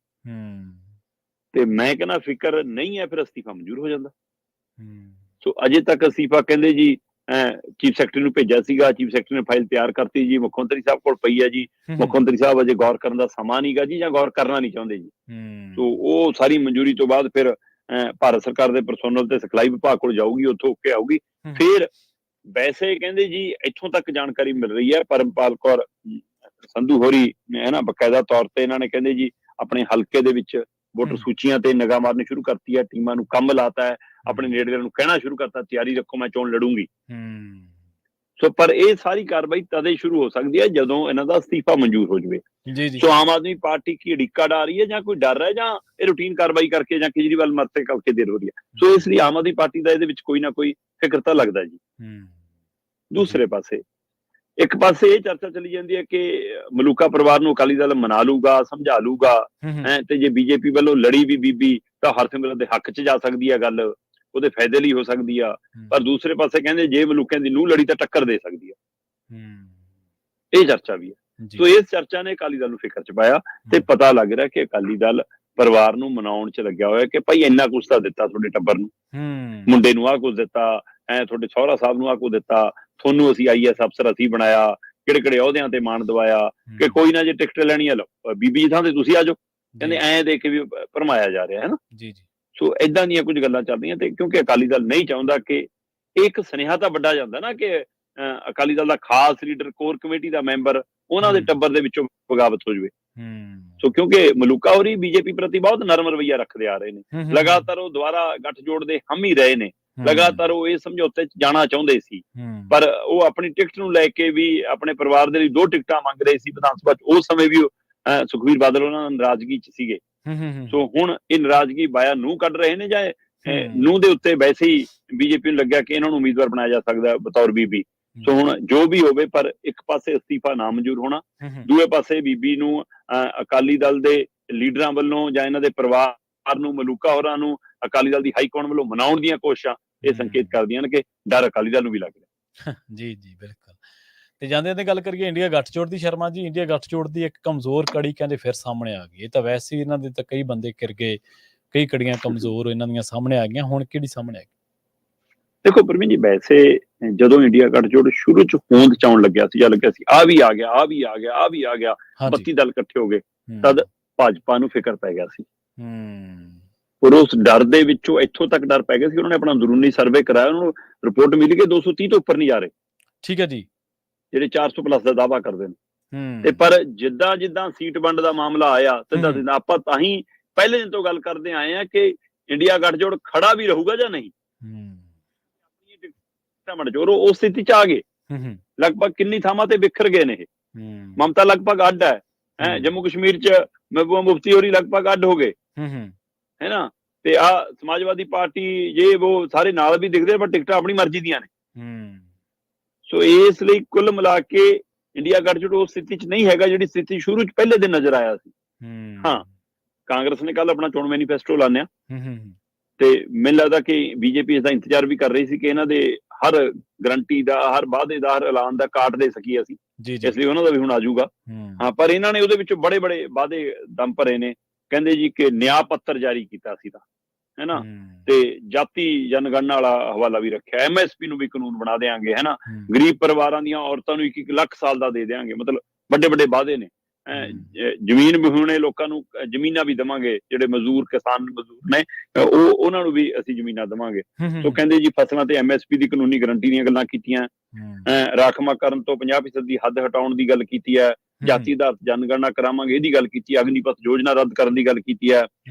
ਤੇ ਮੈਂ ਕਹਿੰਦਾ ਫਿਕਰ ਨਹੀਂ ਹੈ, ਫਿਰ ਅਸਤੀਫਾ ਮਨਜ਼ੂਰ ਹੋ ਜਾਂਦਾ। ਹੂੰ ਸੋ ਅਜੇ ਤੱਕ ਅਸਤੀਫਾ ਕਹਿੰਦੇ ਜੀ ਚੀਫ ਸੈਕਟਰੀ ਨੂੰ ਭੇਜਿਆ ਸੀਗਾ, ਚੀਫ ਸੈਕਟਰੀ ਨੇ ਫਾਈਲ ਤਿਆਰ ਕਰਤੀ ਜੀ, ਮੁੱਖ ਮੰਤਰੀ ਸਾਹਿਬ ਕੋਲ ਪਈ ਹੈ ਜੀ। ਮੁੱਖ ਮੰਤਰੀ ਸਾਹਿਬ ਅਜੇ ਗੌਰ ਕਰਨ ਦਾ ਸਮਾਂ ਨਹੀਂਗਾ ਜੀ, ਜਾਂ ਗੌਰ ਕਰਨਾ ਨਹੀਂ ਚਾਹੁੰਦੇ ਜੀ। ਸੋ ਉਹ ਸਾਰੀ ਮਨਜ਼ੂਰੀ ਤੋਂ ਬਾਅਦ ਫਿਰ ਭਾਰਤ ਸਰਕਾਰ ਦੇ ਪਰਸੋਨਲ ਤੇ ਸਿਖਲਾਈ ਵਿਭਾਗ ਕੋਲ ਜਾਊਗੀ, ਉੱਥੋਂ ਕੇ ਆਊਗੀ। ਫਿਰ ਵੈਸੇ ਕਹਿੰਦੇ ਜੀ ਇੱਥੋਂ ਤੱਕ ਜਾਣਕਾਰੀ ਮਿਲ ਰਹੀ ਹੈ, ਪਰਮਪਾਲ ਕੌਰ ਸੰਧੂ ਹੋਰੀ ਹੈ ਨਾ, ਬਕਾਇਦਾ ਤੌਰ ਤੇ ਇਹਨਾਂ ਨੇ ਕਹਿੰਦੇ ਜੀ ਆਪਣੇ ਹਲਕੇ ਦੇ ਵਿੱਚ ਵੋਟਰ ਸੂਚੀਆਂ ਤੇ ਨਿਗਾਹ ਮਾਰਨੀ ਸ਼ੁਰੂ ਕਰਤੀ ਹੈ, ਟੀਮਾਂ ਨੂੰ ਕੰਮ ਲਾਤਾ ਹੈ, ਆਪਣੇ ਨੇੜਿਆਂ ਨੂੰ ਕਹਿਣਾ ਸ਼ੁਰੂ ਕਰਤਾ ਤਿਆਰੀ ਰੱਖੋ, ਮੈਂ ਚੋਣ ਲੜੂੰਗੀ। ਸੋ ਪਰ ਇਹ ਸਾਰੀ ਕਾਰਵਾਈ ਤਦੇ ਸ਼ੁਰੂ ਹੋ ਸਕਦੀ ਹੈ ਜਦੋਂ ਇਹਨਾਂ ਦਾ ਅਸਤੀਫਾ ਮਨਜ਼ੂਰ ਹੋ ਜਾਵੇ। ਸੋ ਆਮ ਆਦਮੀ ਪਾਰਟੀ ਕੀ ਅੜਿੱਕਾ ਡਾ ਰਹੀ ਹੈ, ਜਾਂ ਕੋਈ ਡਰ ਹੈ, ਜਾਂ ਇਹ ਰੂਟੀਨ ਕਾਰਵਾਈ ਕਰਕੇ, ਜਾਂ ਕੇਜਰੀਵਾਲ ਮਰਤੇ ਕਰਕੇ ਦੇਰ ਹੋ ਰਹੀ ਹੈ। ਸੋ ਇਸ ਲਈ ਆਮ ਆਦਮੀ ਪਾਰਟੀ ਦਾ ਇਹਦੇ ਵਿੱਚ ਕੋਈ ਨਾ ਕੋਈ ਫਿਕਰ ਤਾਂ ਲੱਗਦਾ ਜੀ। ਦੂਸਰੇ ਪਾਸੇ ਇੱਕ ਪਾਸੇ ਇਹ ਚਰਚਾ ਚੱਲੀ ਜਾਂਦੀ ਹੈ ਕਿ ਮਲੂਕਾ ਪਰਿਵਾਰ ਨੂੰ ਅਕਾਲੀ ਦਲ ਮਨਾ ਲੂਗਾ, ਸਮਝਾ ਲੂਗਾ, ਤੇ ਜੇ ਬੀਜੇਪੀ ਵੱਲੋਂ ਲੜੀ ਵੀ ਬੀਬੀ ਤਾਂ ਹਰਸਿਮਰਤ ਦੇ ਹੱਕ 'ਚ ਜਾ ਸਕਦੀ ਹੈ, ਗੱਲ ਉਹਦੇ ਫਾਇਦੇ ਲਈ ਹੋ ਸਕਦੀ ਆ। ਪਰ ਦੂਸਰੇ ਪਾਸੇ ਕਹਿੰਦੇ ਜੇ ਮਲੂਕਿਆਂ ਦੀ ਨੂੰਹ ਲੜੀ ਤਾਂ ਟੱਕਰ ਦੇ ਸਕਦੀ ਆ। ਇਹ ਚਰਚਾ ਵੀ ਹੈ। ਸੋ ਇਸ ਚਰਚਾ ਨੇ ਅਕਾਲੀ ਦਲ ਨੂੰ ਫਿਕਰ 'ਚ ਪਾਇਆ, ਤੇ ਪਤਾ ਲੱਗ ਰਿਹਾ ਕਿ ਅਕਾਲੀ ਦਲ ਪਰਿਵਾਰ ਨੂੰ ਮਨਾਉਣ 'ਚ ਲੱਗਿਆ ਹੋਇਆ ਕਿ ਭਾਈ ਇੰਨਾ ਕੁਛ ਤਾਂ ਦਿੱਤਾ ਤੁਹਾਡੇ ਟੱਬਰ ਨੂੰ, ਮੁੰਡੇ ਨੂੰ ਆਹ ਕੁਛ ਦਿੱਤਾ, ਤੁਹਾਡੇ ਸਹੁਰਾ ਸਾਹਿਬ ਨੂੰ ਆਹ ਕੁਛ ਦਿੱਤਾ, ਤੁਹਾਨੂੰ ਅਸੀਂ IAS ਅਫਸਰ ਅਸੀਂ ਬਣਾਇਆ, ਕਿਹੜੇ ਕਿਹੜੇ ਅਹੁਦਿਆਂ ਤੇ ਮਾਣ ਦਵਾਇਆ, ਕਿ ਕੋਈ ਨਾ ਜੇ ਟਿਕਟ ਲੈਣੀ ਆ ਲਓ ਬੀਬੀ ਜੀ ਥਾਂ ਤੇ ਤੁਸੀਂ ਆ ਜਾਓ। ਕਹਿੰਦੇ ਐਂ ਦੇ ਕੇ ਵੀ ਭਰਮਾਇਆ ਜਾ ਰਿਹਾ ਹੈ ਨਾ। ਸੋ ਏਦਾਂ ਦੀਆਂ ਕੁਝ ਗੱਲਾਂ ਚੱਲਦੀਆਂ, ਤੇ ਕਿਉਂਕਿ ਅਕਾਲੀ ਦਲ ਨਹੀਂ ਚਾਹੁੰਦਾ ਕਿ ਇੱਕ ਸੁਨੇਹਾ ਤਾਂ ਵੱਡਾ ਜਾਂਦਾ ਨਾ ਕਿ ਅਕਾਲੀ ਦਲ ਦਾ ਖਾਸ ਲੀਡਰ, ਕੋਰ ਕਮੇਟੀ ਦਾ ਮੈਂਬਰ, ਉਹਨਾਂ ਦੇ ਟੱਬਰ ਦੇ ਵਿੱਚੋਂ ਬਗਾਵਤ ਹੋ ਜਾਵੇ। ਸੋ ਕਿਉਂਕਿ ਮਲੂਕਾ ਹੋਰੀ ਬੀਜੇਪੀ ਪ੍ਰਤੀ ਬਹੁਤ ਨਰਮ ਰਵੱਈਆ ਰੱਖਦੇ ਆ ਰਹੇ ਨੇ, ਲਗਾਤਾਰ ਉਹ ਦੁਬਾਰਾ ਗੱਠਜੋੜ ਦੇ ਹਮ ਹੀ ਰਹੇ ਨੇ, ਲਗਾਤਾਰ ਉਹ ਇਹ ਸਮਝੌਤੇ 'ਚ ਜਾਣਾ ਚਾਹੁੰਦੇ ਸੀ, ਪਰ ਉਹ ਆਪਣੀ ਟਿਕਟ ਨੂੰ ਲੈ ਕੇ ਵੀ ਆਪਣੇ ਪਰਿਵਾਰ ਦੇ ਲਈ 2 ਟਿਕਟਾਂ ਮੰਗ ਰਹੇ ਸੀ ਵਿਧਾਨ ਸਭਾ 'ਚ। ਉਸ ਸਮੇਂ ਵੀ ਸੁਖਬੀਰ ਬਾਦਲ ਉਹਨਾਂ ਨਾਲ ਨਾਰਾਜ਼ਗੀ 'ਚ ਸੀਗੇ। ਸੋ ਹੁਣ ਇਹ ਨਾਰਾਜ਼ਗੀ ਬਾਇਆ ਨੂੰਹ ਕੱਢ ਰਹੇ ਨੇ, ਜਾਂ ਨੂੰਹ ਦੇ ਉੱਤੇ ਵੈਸੇ ਹੀ ਬੀਜੇਪੀ ਨੂੰ ਲੱਗਿਆ ਕਿ ਇਹਨਾਂ ਨੂੰ ਉਮੀਦਵਾਰ ਬਣਾਇਆ ਜਾ ਸਕਦਾ ਬਤੌਰ ਬੀਬੀ। ਸੋ ਹੁਣ ਜੋ ਵੀ ਹੋਵੇ, ਪਰ ਇੱਕ ਪਾਸੇ ਅਸਤੀਫਾ ਨਾ ਮਨਜ਼ੂਰ ਹੋਣਾ, ਦੂਏ ਪਾਸੇ ਬੀਬੀ ਨੂੰ ਅਕਾਲੀ ਦਲ ਦੇ ਲੀਡਰਾਂ ਵੱਲੋਂ ਜਾਂ ਇਹਨਾਂ ਦੇ ਪਰਿਵਾਰ ਨੂੰ, ਮਲੂਕਾ ਹੋਰਾਂ ਨੂੰ ਅਕਾਲੀ ਦਲ ਦੀ ਹਾਈਕਮਾਂਡ ਵੱਲੋਂ ਮਨਾਉਣ ਦੀਆਂ ਕੋਸ਼ਿਸ਼ਾਂ ਇਹ ਸੰਕੇਤ ਕਰਦੀਆਂ ਨੇ ਕਿ ਡਰ ਅਕਾਲੀ ਦਲ ਨੂੰ ਵੀ ਲੱਗ ਰਿਹਾ। ਜੀ ਬਿਲਕੁਲ। ਤੇ ਜਾਂਦੇ ਗੱਲ ਕਰੀਏ ਇੰਡੀਆ ਗੱਠਜੋੜ ਦੀ। ਸ਼ਰਮਾ ਜੀ, ਇੰਡੀਆ ਗੱਠਜੋੜ ਦੀ ਇੱਕ ਕਮਜ਼ੋਰ ਕੜੀ ਕਹਿੰਦੇ ਫਿਰ ਸਾਹਮਣੇ ਆ ਗਈ। ਇਹ ਤਾਂ ਵੈਸੇ ਹੀ ਇਹਨਾਂ ਦੇ ਤਾਂ ਕਈ ਬੰਦੇ ਘਿਰ ਗਏ, ਕਈ ਕੜੀਆਂ ਕਮਜ਼ੋਰ ਇਹਨਾਂ ਦੀਆਂ ਸਾਹਮਣੇ ਆ ਗਈਆਂ, ਹੁਣ ਕਿਹੜੀ ਸਾਹਮਣੇ ਆ ਗਈ? ਦੇਖੋ ਪ੍ਰਵੀਨ ਜੀ, ਵੈਸੇ ਜਦੋਂ ਇੰਡੀਆ ਗੱਠਜੋੜ ਸ਼ੁਰੂ 'ਚ ਹੋਂਦ 'ਚ ਆਉਣ ਲੱਗਿਆ ਸੀ, ਆ ਵੀ ਆ ਗਿਆ, ਆ ਵੀ ਆ ਗਿਆ, ਆ ਵੀ ਆ ਗਿਆ, 32 ਦਲ ਇਕੱਠੇ ਹੋ ਗਏ, ਤਦ ਭਾਜਪਾ ਨੂੰ ਫਿਕਰ ਪੈ ਗਿਆ ਸੀ। ਔਰ ਉਸ ਡਰ ਦੇ ਵਿੱਚੋਂ ਇੱਥੋਂ ਤੱਕ ਡਰ ਪੈ ਗਿਆ ਸੀ, ਉਹਨਾਂ ਨੇ ਆਪਣਾ ਅੰਦਰੂਨੀ ਸਰਵੇ ਕਰਾਇਆ, ਉਹਨਾਂ ਨੂੰ ਰਿਪੋਰਟ ਮਿਲੀ ਕਿ 230 ਤੋਂ ਉੱਪਰ ਨਹੀਂ ਜਾ ਰਹੇ। ਠੀਕ ਹੈ ਜੀ, ਜਿਹੜੇ 400 ਪਲੱਸ ਦਾ ਦਾਅਵਾ ਕਰਦੇ ਨੇ। ਤੇ ਪਰ ਜਿੱਦਾਂ ਸੀਟ ਵੰਡ ਦਾ ਮਾਮਲਾ ਆਇਆ, ਤਿੱਦਾਂ ਆਪਾਂ ਤਾਂ ਹੀ ਪਹਿਲੇ ਦਿਨ ਤੋਂ ਗੱਲ ਕਰਦੇ ਆਏ ਆ ਕਿ ਇੰਡੀਆ ਗੱਠਜੋੜ ਖੜਾ ਵੀ ਰਹੂਗਾ ਜਾਂ ਨਹੀਂ। ਉਹ ਸਥਿਤੀ 'ਚ ਆ ਗਏ, ਲਗਭਗ ਕਿੰਨੀ ਥਾਵਾਂ ਤੇ ਵਿਖਰ ਗਏ ਨੇ ਇਹ। ਮਮਤਾ ਲਗਭਗ ਅੱਡ ਹੈ, ਜੰਮੂ ਕਸ਼ਮੀਰ 'ਚ ਮਹਿਬੂਬਾ ਮੁਫਤੀ ਹੋਰੀ ਲਗਭਗ ਅੱਡ ਹੋ ਗਏ, ਹੈ ਨਾ। ਤੇ ਆ ਸਮਾਜਵਾਦੀ ਪਾਰਟੀ ਜੇ ਉਹ ਸਾਰੇ ਨਾਲ ਵੀ ਦਿਖਦੇ, ਪਰ ਟਿਕਟਾਂ ਆਪਣੀ ਮਰਜ਼ੀ ਦੀਆਂ ਨੇ। ਸੋ ਇਸ ਲਈ ਕੁੱਲ ਮਿਲਾ ਕੇ ਇੰਡੀਆ ਗੱਠਜੋੜ ਉਸ ਸਥਿਤੀ 'ਚ ਨਹੀਂ ਹੈਗਾ ਜਿਹੜੀ ਸਥਿਤੀ ਸ਼ੁਰੂ 'ਚ ਪਹਿਲੇ ਦਿਨ ਨਜ਼ਰ ਆਇਆ ਸੀ। ਹਾਂ, ਕਾਂਗਰਸ ਨੇ ਕੱਲ ਆਪਣਾ ਚੋਣ ਮੈਨੀਫੈਸਟੋ ਐਲਾਨਿਆ, ਤੇ ਮੈਨੂੰ ਲੱਗਦਾ ਕਿ ਬੀਜੇਪੀ ਇਸ ਦਾ ਇੰਤਜ਼ਾਰ ਵੀ ਕਰ ਰਹੀ ਸੀ ਕਿ ਇਹਨਾਂ ਦੇ ਹਰ ਗਰੰਟੀ ਦਾ, ਹਰ ਵਾਅਦੇ ਦਾ, ਹਰ ਐਲਾਨ ਦਾ ਕਾਟ ਦੇ ਸਕੀਏ ਅਸੀਂ, ਇਸ ਲਈ ਉਹਨਾਂ ਦਾ ਵੀ ਹੁਣ ਆਜੂਗਾ। ਹਾਂ, ਪਰ ਇਹਨਾਂ ਨੇ ਉਹਦੇ ਵਿੱਚੋਂ ਬੜੇ ਵਾਅਦੇ ਦਮ ਭਰੇ ਨੇ। ਕਹਿੰਦੇ ਜੀ ਕਿ ਨਿਆਂ ਪੱਤਰ ਜਾਰੀ ਕੀਤਾ ਸੀ ਤਾਂ, ਹੈ ਨਾ, ਤੇ ਜਾਤੀ ਜਨਗਣਨਾ ਵਾਲਾ ਹਵਾਲਾ ਵੀ ਰੱਖਿਆ, MSP ਨੂੰ ਵੀ ਕਾਨੂੰਨ ਬਣਾ ਦੇਾਂਗੇ, ਹੈ ਨਾ, ਗਰੀਬ ਪਰਿਵਾਰਾਂ ਦੀਆਂ ਔਰਤਾਂ ਨੂੰ 1-1 ਲੱਖ ਸਾਲ ਦਾ ਦੇ ਦੇਾਂਗੇ। ਮਤਲਬ ਵੱਡੇ ਵਾਅਦੇ ਨੇ। ਜ਼ਮੀਨ ਵਿਹੂਣੇ ਲੋਕਾਂ ਨੂੰ ਜ਼ਮੀਨਾਂ ਵੀ ਦੇਵਾਂਗੇ, ਜਿਹੜੇ ਕਿਸਾਨ ਮਜ਼ਦੂਰ ਨੇ ਉਹਨਾਂ ਨੂੰ ਵੀ ਅਸੀਂ ਜ਼ਮੀਨਾਂ ਦੇਵਾਂਗੇ। ਸੋ ਕਹਿੰਦੇ ਜੀ ਫਸਲਾਂ ਤੇ MSP ਦੀ ਕਾਨੂੰਨੀ ਗਰੰਟੀ ਦੀਆਂ ਗੱਲਾਂ ਕੀਤੀਆਂ, ਰਾਖਵਾਂਕਰਨ ਤੋਂ 50% ਦੀ ਹੱਦ ਹਟਾਉਣ ਦੀ ਗੱਲ ਕੀਤੀ ਹੈ, ਜਾਤੀ ਆਧਾਰਿਤ ਜਨਗਣਨਾ ਕਰਾਵਾਂਗੇ ਇਹਦੀ ਗੱਲ ਕੀਤੀ ਹੈ, ਅਗਨੀਪਥ ਯੋਜਨਾ ਰੱਦ ਕਰਨ ਦੀ ਗੱਲ ਕੀਤੀ ਹੈ,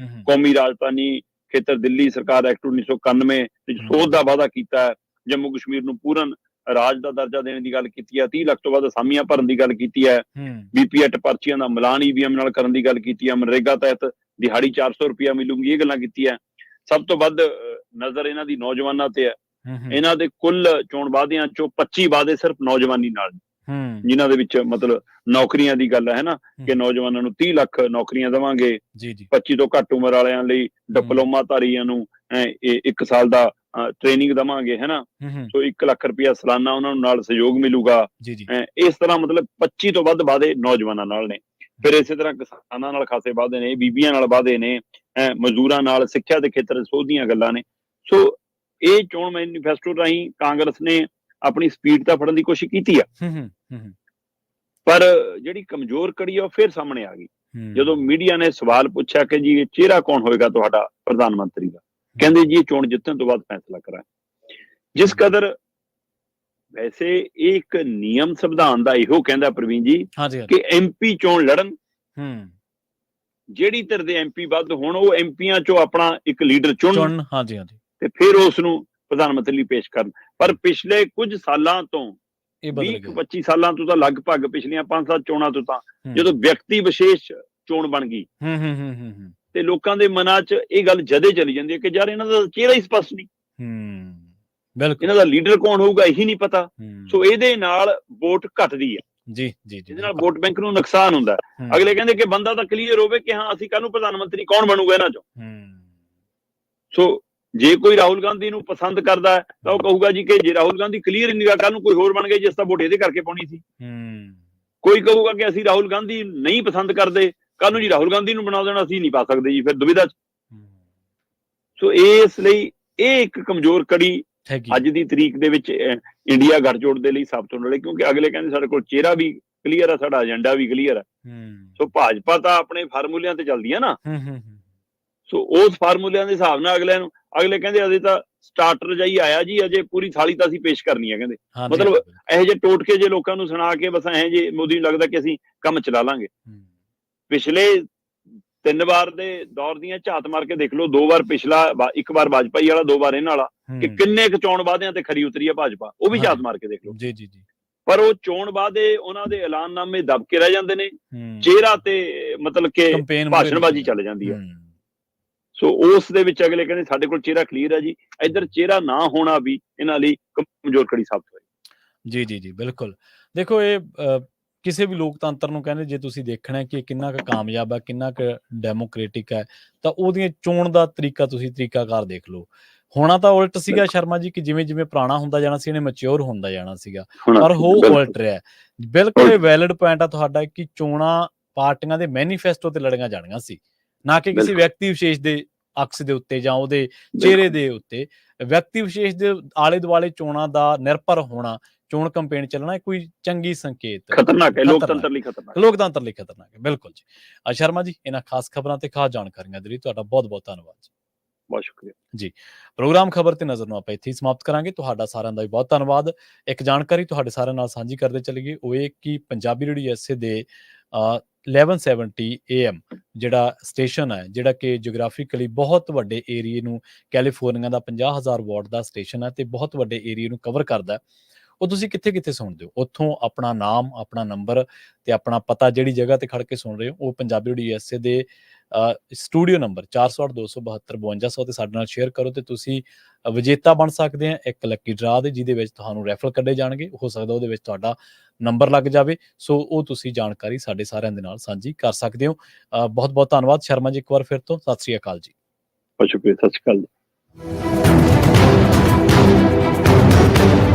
ਕੌਮੀ ਰਾਜਧਾਨੀ ਖੇਤਰ ਦਿੱਲੀ ਸਰਕਾਰ ਐਕਟ 1991 ਵਿੱਚ ਸੋਧ ਦਾ ਵਾਅਦਾ ਕੀਤਾ ਹੈ, ਜੰਮੂ ਕਸ਼ਮੀਰ ਨੂੰ ਪੂਰਨ ਰਾਜ ਦਾ ਦਰਜਾ ਦੇਣ ਦੀ ਗੱਲ ਕੀਤੀ ਹੈ, 30 ਲੱਖ ਤੋਂ ਵੱਧ ਅਸਾਮੀਆਂ ਭਰਨ ਦੀ ਗੱਲ ਕੀਤੀ ਹੈ, BPAT ਪਰਚੀਆਂ ਦਾ ਮਿਲਾਨ EVM ਨਾਲ ਕਰਨ ਦੀ ਗੱਲ ਕੀਤੀ ਹੈ, ਮਨਰੇਗਾ ਤਹਿਤ ਦਿਹਾੜੀ 400 ਰੁਪਇਆ ਮਿਲੂਗੀ, ਇਹ ਗੱਲਾਂ ਕੀਤੀ ਹੈ। ਸਭ ਤੋਂ ਵੱਧ ਨਜ਼ਰ ਇਹਨਾਂ ਦੀ ਨੌਜਵਾਨਾਂ ਤੇ ਹੈ। ਇਹਨਾਂ ਦੇ ਕੁੱਲ ਚੋਣ ਵਾਅਦਿਆਂ ਚੋਂ 25 ਵਾਅਦੇ ਸਿਰਫ ਨੌਜਵਾਨੀ ਨਾਲ, ਜਿਨ੍ਹਾਂ ਦੇ ਵਿੱਚ ਮਤਲਬ ਨੌਕਰੀਆਂ ਦੀ ਗੱਲ ਹੈ ਨਾ, ਕਿ ਨੌਜਵਾਨਾਂ ਨੂੰ 30 ਲੱਖ ਨੌਕਰੀਆਂ ਦੇਵਾਂਗੇ, 25 ਤੋਂ ਘੱਟ ਉਮਰ ਵਾਲਿਆਂ ਲਈ ਡਿਪਲੋਮਾ ਧਾਰੀਆਂ ਨੂੰ 1 ਸਾਲ ਦਾ ਟ੍ਰੇਨਿੰਗ ਦੇਵਾਂਗੇ, ਹੈ ਨਾ। ਸੋ 1 ਲੱਖ ਰੁਪਇਆ ਸਾਲਾਨਾ ਉਹਨਾਂ ਨੂੰ ਨਾਲ ਸਹਿਯੋਗ ਮਿਲੂਗਾ। ਇਸ ਤਰ੍ਹਾਂ ਮਤਲਬ 25 ਤੋਂ ਵੱਧ ਵਾਅਦੇ ਨੌਜਵਾਨਾਂ ਨਾਲ ਨੇ। ਫਿਰ ਇਸੇ ਤਰ੍ਹਾਂ ਕਿਸਾਨਾਂ ਨਾਲ ਖਾਸੇ ਵਾਅਦੇ ਨੇ, ਬੀਬੀਆਂ ਨਾਲ ਵਾਅਦੇ ਨੇ, ਮਜ਼ਦੂਰਾਂ ਨਾਲ, ਸਿੱਖਿਆ ਦੇ ਖੇਤਰ 'ਚ ਸੋਧ ਦੀਆਂ ਗੱਲਾਂ ਨੇ। ਸੋ ਇਹ ਚੋਣ ਮੈਨੀਫੈਸਟੋ ਰਾਹੀਂ ਕਾਂਗਰਸ ਨੇ ਆਪਣੀ ਸਪੀਡ ਤਾਂ ਫੜਨ ਦੀ ਕੋਸ਼ਿਸ਼ ਕੀਤੀ ਆ, ਪਰ ਜਿਹੜੀ ਕਮਜ਼ੋਰ ਕੜੀ ਆ ਉਹ ਫਿਰ ਸਾਹਮਣੇ ਆ ਗਈ ਜਦੋਂ ਮੀਡੀਆ ਨੇ ਸਵਾਲ ਪੁੱਛਿਆ ਕਿ ਜੀ ਇਹ ਚਿਹਰਾ ਕੌਣ ਹੋਏਗਾ ਤੁਹਾਡਾ ਪ੍ਰਧਾਨ ਮੰਤਰੀ ਦਾ। ਕਹਿੰਦੇ ਜੀ ਇਹ ਚੋਣ ਜਿੱਤਣ ਤੋਂ ਬਾਅਦ ਫੈਸਲਾ ਕਰਾਂਗੇ। ਜਿਸ ਕਦਰ ਵੈਸੇ ਇਹ ਇੱਕ ਨਿਯਮ ਸੰਵਿਧਾਨ ਦਾ ਇਹੋ ਕਹਿੰਦਾ ਪ੍ਰਵੀਨ ਜੀ ਕਿ MP ਚੋਣ ਲੜਨ, ਜਿਹੜੀ ਧਿਰ ਦੇ MP ਵੱਧ ਹੋਣ ਉਹ MPਆਂ ਚੋਂ ਆਪਣਾ ਇੱਕ ਲੀਡਰ ਚੁਣਨ ਤੇ ਫਿਰ ਉਸ ਨੂੰ ਪ੍ਰਧਾਨ ਮੰਤਰੀ ਲਈ ਪੇਸ਼ ਕਰਨ। ਪਰ ਪਿਛਲੇ ਕੁਝ ਸਾਲਾਂ ਤੋਂ 20-25 ਸਾਲਾਂ ਤੋਂ ਤਾਂ ਲਗਭਗ ਪਿਛਲੀਆਂ 5-7 ਚੋਣਾਂ ਤੋਂ ਤਾਂ ਜਦੋਂ ਵਿਅਕਤੀ ਵਿਸ਼ੇਸ਼ ਚੋਣ ਬਣ ਗਈ ਤੇ ਲੋਕਾਂ ਦੇ ਮਨਾਂ 'ਚ ਇਹ ਗੱਲ ਜਦੇ ਚਲੀ ਜਾਂਦੀ ਹੈ ਕਿ ਯਾਰ ਇਹਨਾਂ ਦਾ ਚਿਹਰਾ ਹੀ ਸਪਸ਼ਟ ਨਹੀਂ, ਇਹਨਾਂ ਦਾ ਲੀਡਰ ਕੌਣ ਹੋਊਗਾ ਇਹੀ ਨਹੀਂ ਪਤਾ। ਸੋ ਇਹਦੇ ਨਾਲ ਵੋਟ ਘਟਦੀ ਹੈ ਇਹਦੇ ਨਾਲ ਵੋਟ ਬੈਂਕ ਨੂੰ ਨੁਕਸਾਨ ਹੁੰਦਾ। ਅਗਲੇ ਕਹਿੰਦੇ ਕਿ ਬੰਦਾ ਤਾਂ ਕਲੀਅਰ ਹੋਵੇ ਕਿ ਹਾਂ ਅਸੀਂ ਕੱਲ ਨੂੰ ਪ੍ਰਧਾਨ ਮੰਤਰੀ ਕੌਣ ਬਣੂਗਾ ਇਹਨਾਂ ਚੋਂ। ਸੋ ਜੇ ਕੋਈ ਰਾਹੁਲ ਗਾਂਧੀ ਨੂੰ ਪਸੰਦ ਕਰਦਾ ਹੈ ਤਾਂ ਉਹ ਕਹੂਗਾ ਜੀ ਕਿ ਜੇ ਰਾਹੁਲ ਗਾਂਧੀ ਕਲੀਅਰ ਨਹੀਂ ਗਾ ਕੱਲ ਨੂੰ ਕੋਈ ਹੋਰ ਬਣ ਗਏ ਜਿਸ ਦਾ ਵੋਟ ਇਹਦੇ ਕਰਕੇ ਪਾਉਣੀ ਸੀ। ਕੋਈ ਕਹੂਗਾ ਕਿ ਅਸੀਂ ਰਾਹੁਲ ਗਾਂਧੀ ਨਹੀਂ ਪਸੰਦ ਕਰਦੇ, ਕੱਲ ਨੂੰ ਜੀ ਰਾਹੁਲ ਗਾਂਧੀ ਨੂੰ ਬਣਾ ਦੇਣਾ ਅਸੀਂ ਨਹੀਂ ਪਾ ਸਕਦੇ ਜੀ, ਫਿਰ ਦੁਵਿਧਾ 'ਚ। ਸੋ ਇਸ ਲਈ ਇਹ ਇੱਕ ਕਮਜ਼ੋਰ ਕੜੀ ਅੱਜ ਦੀ ਤਰੀਕ ਦੇ ਵਿੱਚ ਇੰਡੀਆ ਗੱਠਜੋੜ ਦੇ ਲਈ ਸਾਬਤ ਹੋਣ ਵਾਲੀ, ਕਿਉਂਕਿ ਅਗਲੇ ਕਹਿੰਦੇ ਸਾਡੇ ਕੋਲ ਚਿਹਰਾ ਵੀ ਕਲੀਅਰ ਆ, ਸਾਡਾ ਏਜੰਡਾ ਵੀ ਕਲੀਅਰ ਆ। ਸੋ ਭਾਜਪਾ ਤਾਂ ਆਪਣੇ ਫਾਰਮੂਲਿਆਂ ਤੇ ਚੱਲਦੀ ਆ ਨਾ, ਸੋ ਉਸ ਫਾਰਮੂਲਿਆਂ ਦੇ ਹਿਸਾਬ ਨਾਲ ਅਗਲੇ ਕਹਿੰਦੇ ਅਜੇ ਤਾਂ ਸਟਾਰਟਰ ਜਾਈ ਆਇਆ ਜੀ, ਅਜੇ ਪੂਰੀ ਥਾਲੀ ਤਾਂ ਅਸੀਂ ਪੇਸ਼ ਕਰਨੀ ਹੈ। ਕਹਿੰਦੇ ਮਤਲਬ ਇਹੋ ਜਿਹੇ ਟੋਟਕੇ ਜੇ ਲੋਕਾਂ ਨੂੰ ਸੁਣਾ ਕੇ ਬਸ ਇਹੋ ਜਿਹੇ ਮੋਦੀ ਨੂੰ ਲੱਗਦਾ ਕਿ ਅਸੀਂ ਕੰਮ ਚਲਾ ਲਾਂਗੇ। ਪਿਛਲੇ 3 ਵਾਰ ਦੇ ਦੌਰ ਦੀਆਂ ਝਾਤ ਮਾਰ ਕੇ ਦੇਖ ਲਓ, 2 ਵਾਰ ਪਿਛਲਾ, 1 ਵਾਰ ਵਾਜਪਾਈ ਵਾਲਾ, 2 ਵਾਰ ਇਹਨਾਂ ਵਾਲਾ, ਕਿ ਕਿੰਨੇ ਕੁ ਚੋਣ ਵਾਅਦਿਆਂ ਤੇ ਖਰੀ ਉਤਰੀ ਆ ਭਾਜਪਾ, ਉਹ ਵੀ ਝਾਤ ਮਾਰ ਕੇ ਦੇਖ ਲਓ। ਪਰ ਉਹ ਚੋਣ ਵਾਅਦੇ ਉਹਨਾਂ ਦੇ ਐਲਾਨਨਾਮੇ ਦਬ ਕੇ ਰਹਿ ਜਾਂਦੇ ਨੇ, ਚਿਹਰਾ ਤੇ ਮਤਲਬ ਕਿ ਭਾਸ਼ਣਬਾਜ਼ੀ ਚੱਲ ਜਾਂਦੀ ਹੈ। ਸੋ ਉਸ ਦੇ ਵਿੱਚ ਅਗਲੇ ਕਹਿੰਦੇ ਸਾਡੇ ਕੋਲ ਚਿਹਰਾ ਕਲੀਅਰ ਹੈ ਜੀ, ਇੱਧਰ ਚਿਹਰਾ ਨਾ ਹੋਣਾ ਵੀ ਇਹਨਾਂ ਲਈ ਕਮਜ਼ੋਰ ਕੜੀ ਸਾਬਤ ਹੋਈ। ਜੀ ਬਿਲਕੁਲ। ਦੇਖੋ ਇਹ ਕਿਸੇ ਵੀ ਲੋਕਤੰਤਰ ਨੂੰ ਕਹਿੰਦੇ ਜੇ ਤੁਸੀਂ ਦੇਖਣਾ ਕਿ ਕਿੰਨਾ ਕੁ ਕਾਮਯਾਬ ਹੈ, ਕਿੰਨਾ ਕੁ ਡੈਮੋਕ੍ਰੇਟਿਕ ਹੈ, ਤਾਂ ਉਹਦੀਆਂ ਚੋਣ ਦਾ ਤੁਸੀਂ ਤਰੀਕਾਕਾਰ ਦੇਖ ਲਓ। ਹੋਣਾ ਤਾਂ ਉਲਟ ਸੀਗਾ ਸ਼ਰਮਾ ਜੀ, ਕਿ ਜਿਵੇਂ ਜਿਵੇਂ ਪੁਰਾਣਾ ਹੁੰਦਾ ਜਾਣਾ ਸੀ ਇਹਨੇ ਮੈਚਿਓਰ ਹੁੰਦਾ ਜਾਣਾ ਸੀਗਾ, ਪਰ ਹੋ ਉਲਟ ਰਿਹਾ। ਬਿਲਕੁਲ ਇਹ ਵੈਲਿਡ ਪੁਆਇੰਟ ਆ ਤੁਹਾਡਾ ਕਿ ਚੋਣਾਂ ਪਾਰਟੀਆਂ ਦੇ ਮੈਨੀਫੈਸਟੋ ਤੇ ਲੜੀਆਂ ਜਾਣੀਆਂ ਸੀ, ਨਾ ਕਿ ਕਿਸੇ ਵਿਅਕਤੀ ਵਿਸ਼ੇਸ਼ ਦੇ ਅਕਸ ਦੇ ਉੱਤੇ ਜਾਂ ਉਹਦੇ ਚਿਹਰੇ ਦੇ ਉੱਤੇ। ਵਿਅਕਤੀ ਵਿਸ਼ੇਸ਼ ਦੇ ਆਲੇ ਦੁਆਲੇ ਚੋਣਾਂ ਦਾ ਨਿਰਭਰ ਹੋਣਾ, ਚੋਣ ਕੰਪੇਨ ਚੱਲਣਾ ਕੋਈ ਚੰਗੀ ਸੰਕੇਤ ਖਤਰਨਾਕ ਹੈ, ਲੋਕਤੰਤਰ ਲਈ ਖਤਰਨਾਕ ਹੈ। ਬਿਲਕੁਲ ਜੀ। ਸ਼ਰਮਾ ਜੀ, ਇਹਨਾਂ ਖਾਸ ਖਬਰਾਂ ਤੇ ਖਾਸ ਜਾਣਕਾਰੀਆਂ ਦੇ ਲਈ ਤੁਹਾਡਾ ਬਹੁਤ-ਬਹੁਤ ਧੰਨਵਾਦ ਜੀ। ਬਹੁਤ ਸ਼ੁਕਰੀਆ ਜੀ। ਪ੍ਰੋਗਰਾਮ ਖਬਰ ਤੇ ਨਜ਼ਰ ਨੂੰ ਆਪਾਂ ਇੱਥੇ ਹੀ ਸਮਾਪਤ ਕਰਾਂਗੇ। ਤੁਹਾਡਾ ਸਾਰਿਆਂ ਦਾ ਵੀ ਬਹੁਤ ਧੰਨਵਾਦ। ਇੱਕ ਜਾਣਕਾਰੀ ਤੁਹਾਡੇ ਸਾਰਿਆਂ ਨਾਲ ਸਾਂਝੀ ਕਰਦੇ ਚੱਲੀਏ, ਉਹ ਇਹ ਕਿ ਪੰਜਾਬੀ ਰੇਡੀਓ USA ਦੇ 1170 AM ਜਿਹੜਾ ਸਟੇਸ਼ਨ ਹੈ, ਜਿਹੜਾ ਕਿ ਜਿਓਗ੍ਰਾਫਿਕਲੀ ਬਹੁਤ ਵੱਡੇ ਏਰੀਏ ਨੂੰ, ਕੈਲੀਫੋਰਨੀਆ ਦਾ 50,000 ਵਾਟ ਦਾ ਸਟੇਸ਼ਨ ਹੈ ਤੇ ਬਹੁਤ ਵੱਡੇ ਏਰੀਏ ਨੂੰ ਕਵਰ ਕਰਦਾ। ਉਹ ਤੁਸੀਂ ਕਿੱਥੇ ਸੁਣਦੇ ਹੋ, ਉੱਥੋਂ ਆਪਣਾ ਨਾਮ, ਆਪਣਾ ਨੰਬਰ ਤੇ ਆਪਣਾ ਪਤਾ ਜਿਹੜੀ ਜਗ੍ਹਾ ਤੇ ਖੜ ਕੇ ਸੁਣ ਰਹੇ ਹੋ, ਉਹ ਪੰਜਾਬੀ ਰੇਡੀਓ USA ਦੇ ਸਟੂਡੀਓ ਨੰਬਰ 408-272-5200 ਤੇ ਸਾਡੇ ਨਾਲ ਸ਼ੇਅਰ ਕਰੋ ਤੇ ਤੁਸੀਂ ਵਿਜੇਤਾ ਬਣ ਸਕਦੇ ਆ ਇੱਕ ਲੱਕੀ ਡਰਾ ਦੇ, ਜਿਹਦੇ ਵਿੱਚ ਤੁਹਾਨੂੰ ਰੈਫਰ ਕੱਢੇ ਜਾਣਗੇ। ਹੋ ਸਕਦਾ ਉਹਦੇ ਵਿੱਚ ਤੁਹਾਡਾ ਨੰਬਰ ਲੱਗ ਜਾਵੇ। ਸੋ ਉਹ ਤੁਸੀਂ ਜਾਣਕਾਰੀ ਸਾਡੇ ਸਾਰਿਆਂ ਦੇ ਨਾਲ ਸਾਂਝੀ ਕਰ ਸਕਦੇ ਹੋ। ਬਹੁਤ-ਬਹੁਤ ਧੰਨਵਾਦ ਸ਼ਰਮਾ ਜੀ, ਇੱਕ ਵਾਰ ਫਿਰ ਤੋਂ ਸਤਿ ਸ੍ਰੀ ਅਕਾਲ ਜੀ। ਬਹੁਤ ਸ਼ੁਕਰੀਆ, ਸਤਿ ਸ੍ਰੀ ਅਕਾਲ ਜੀ।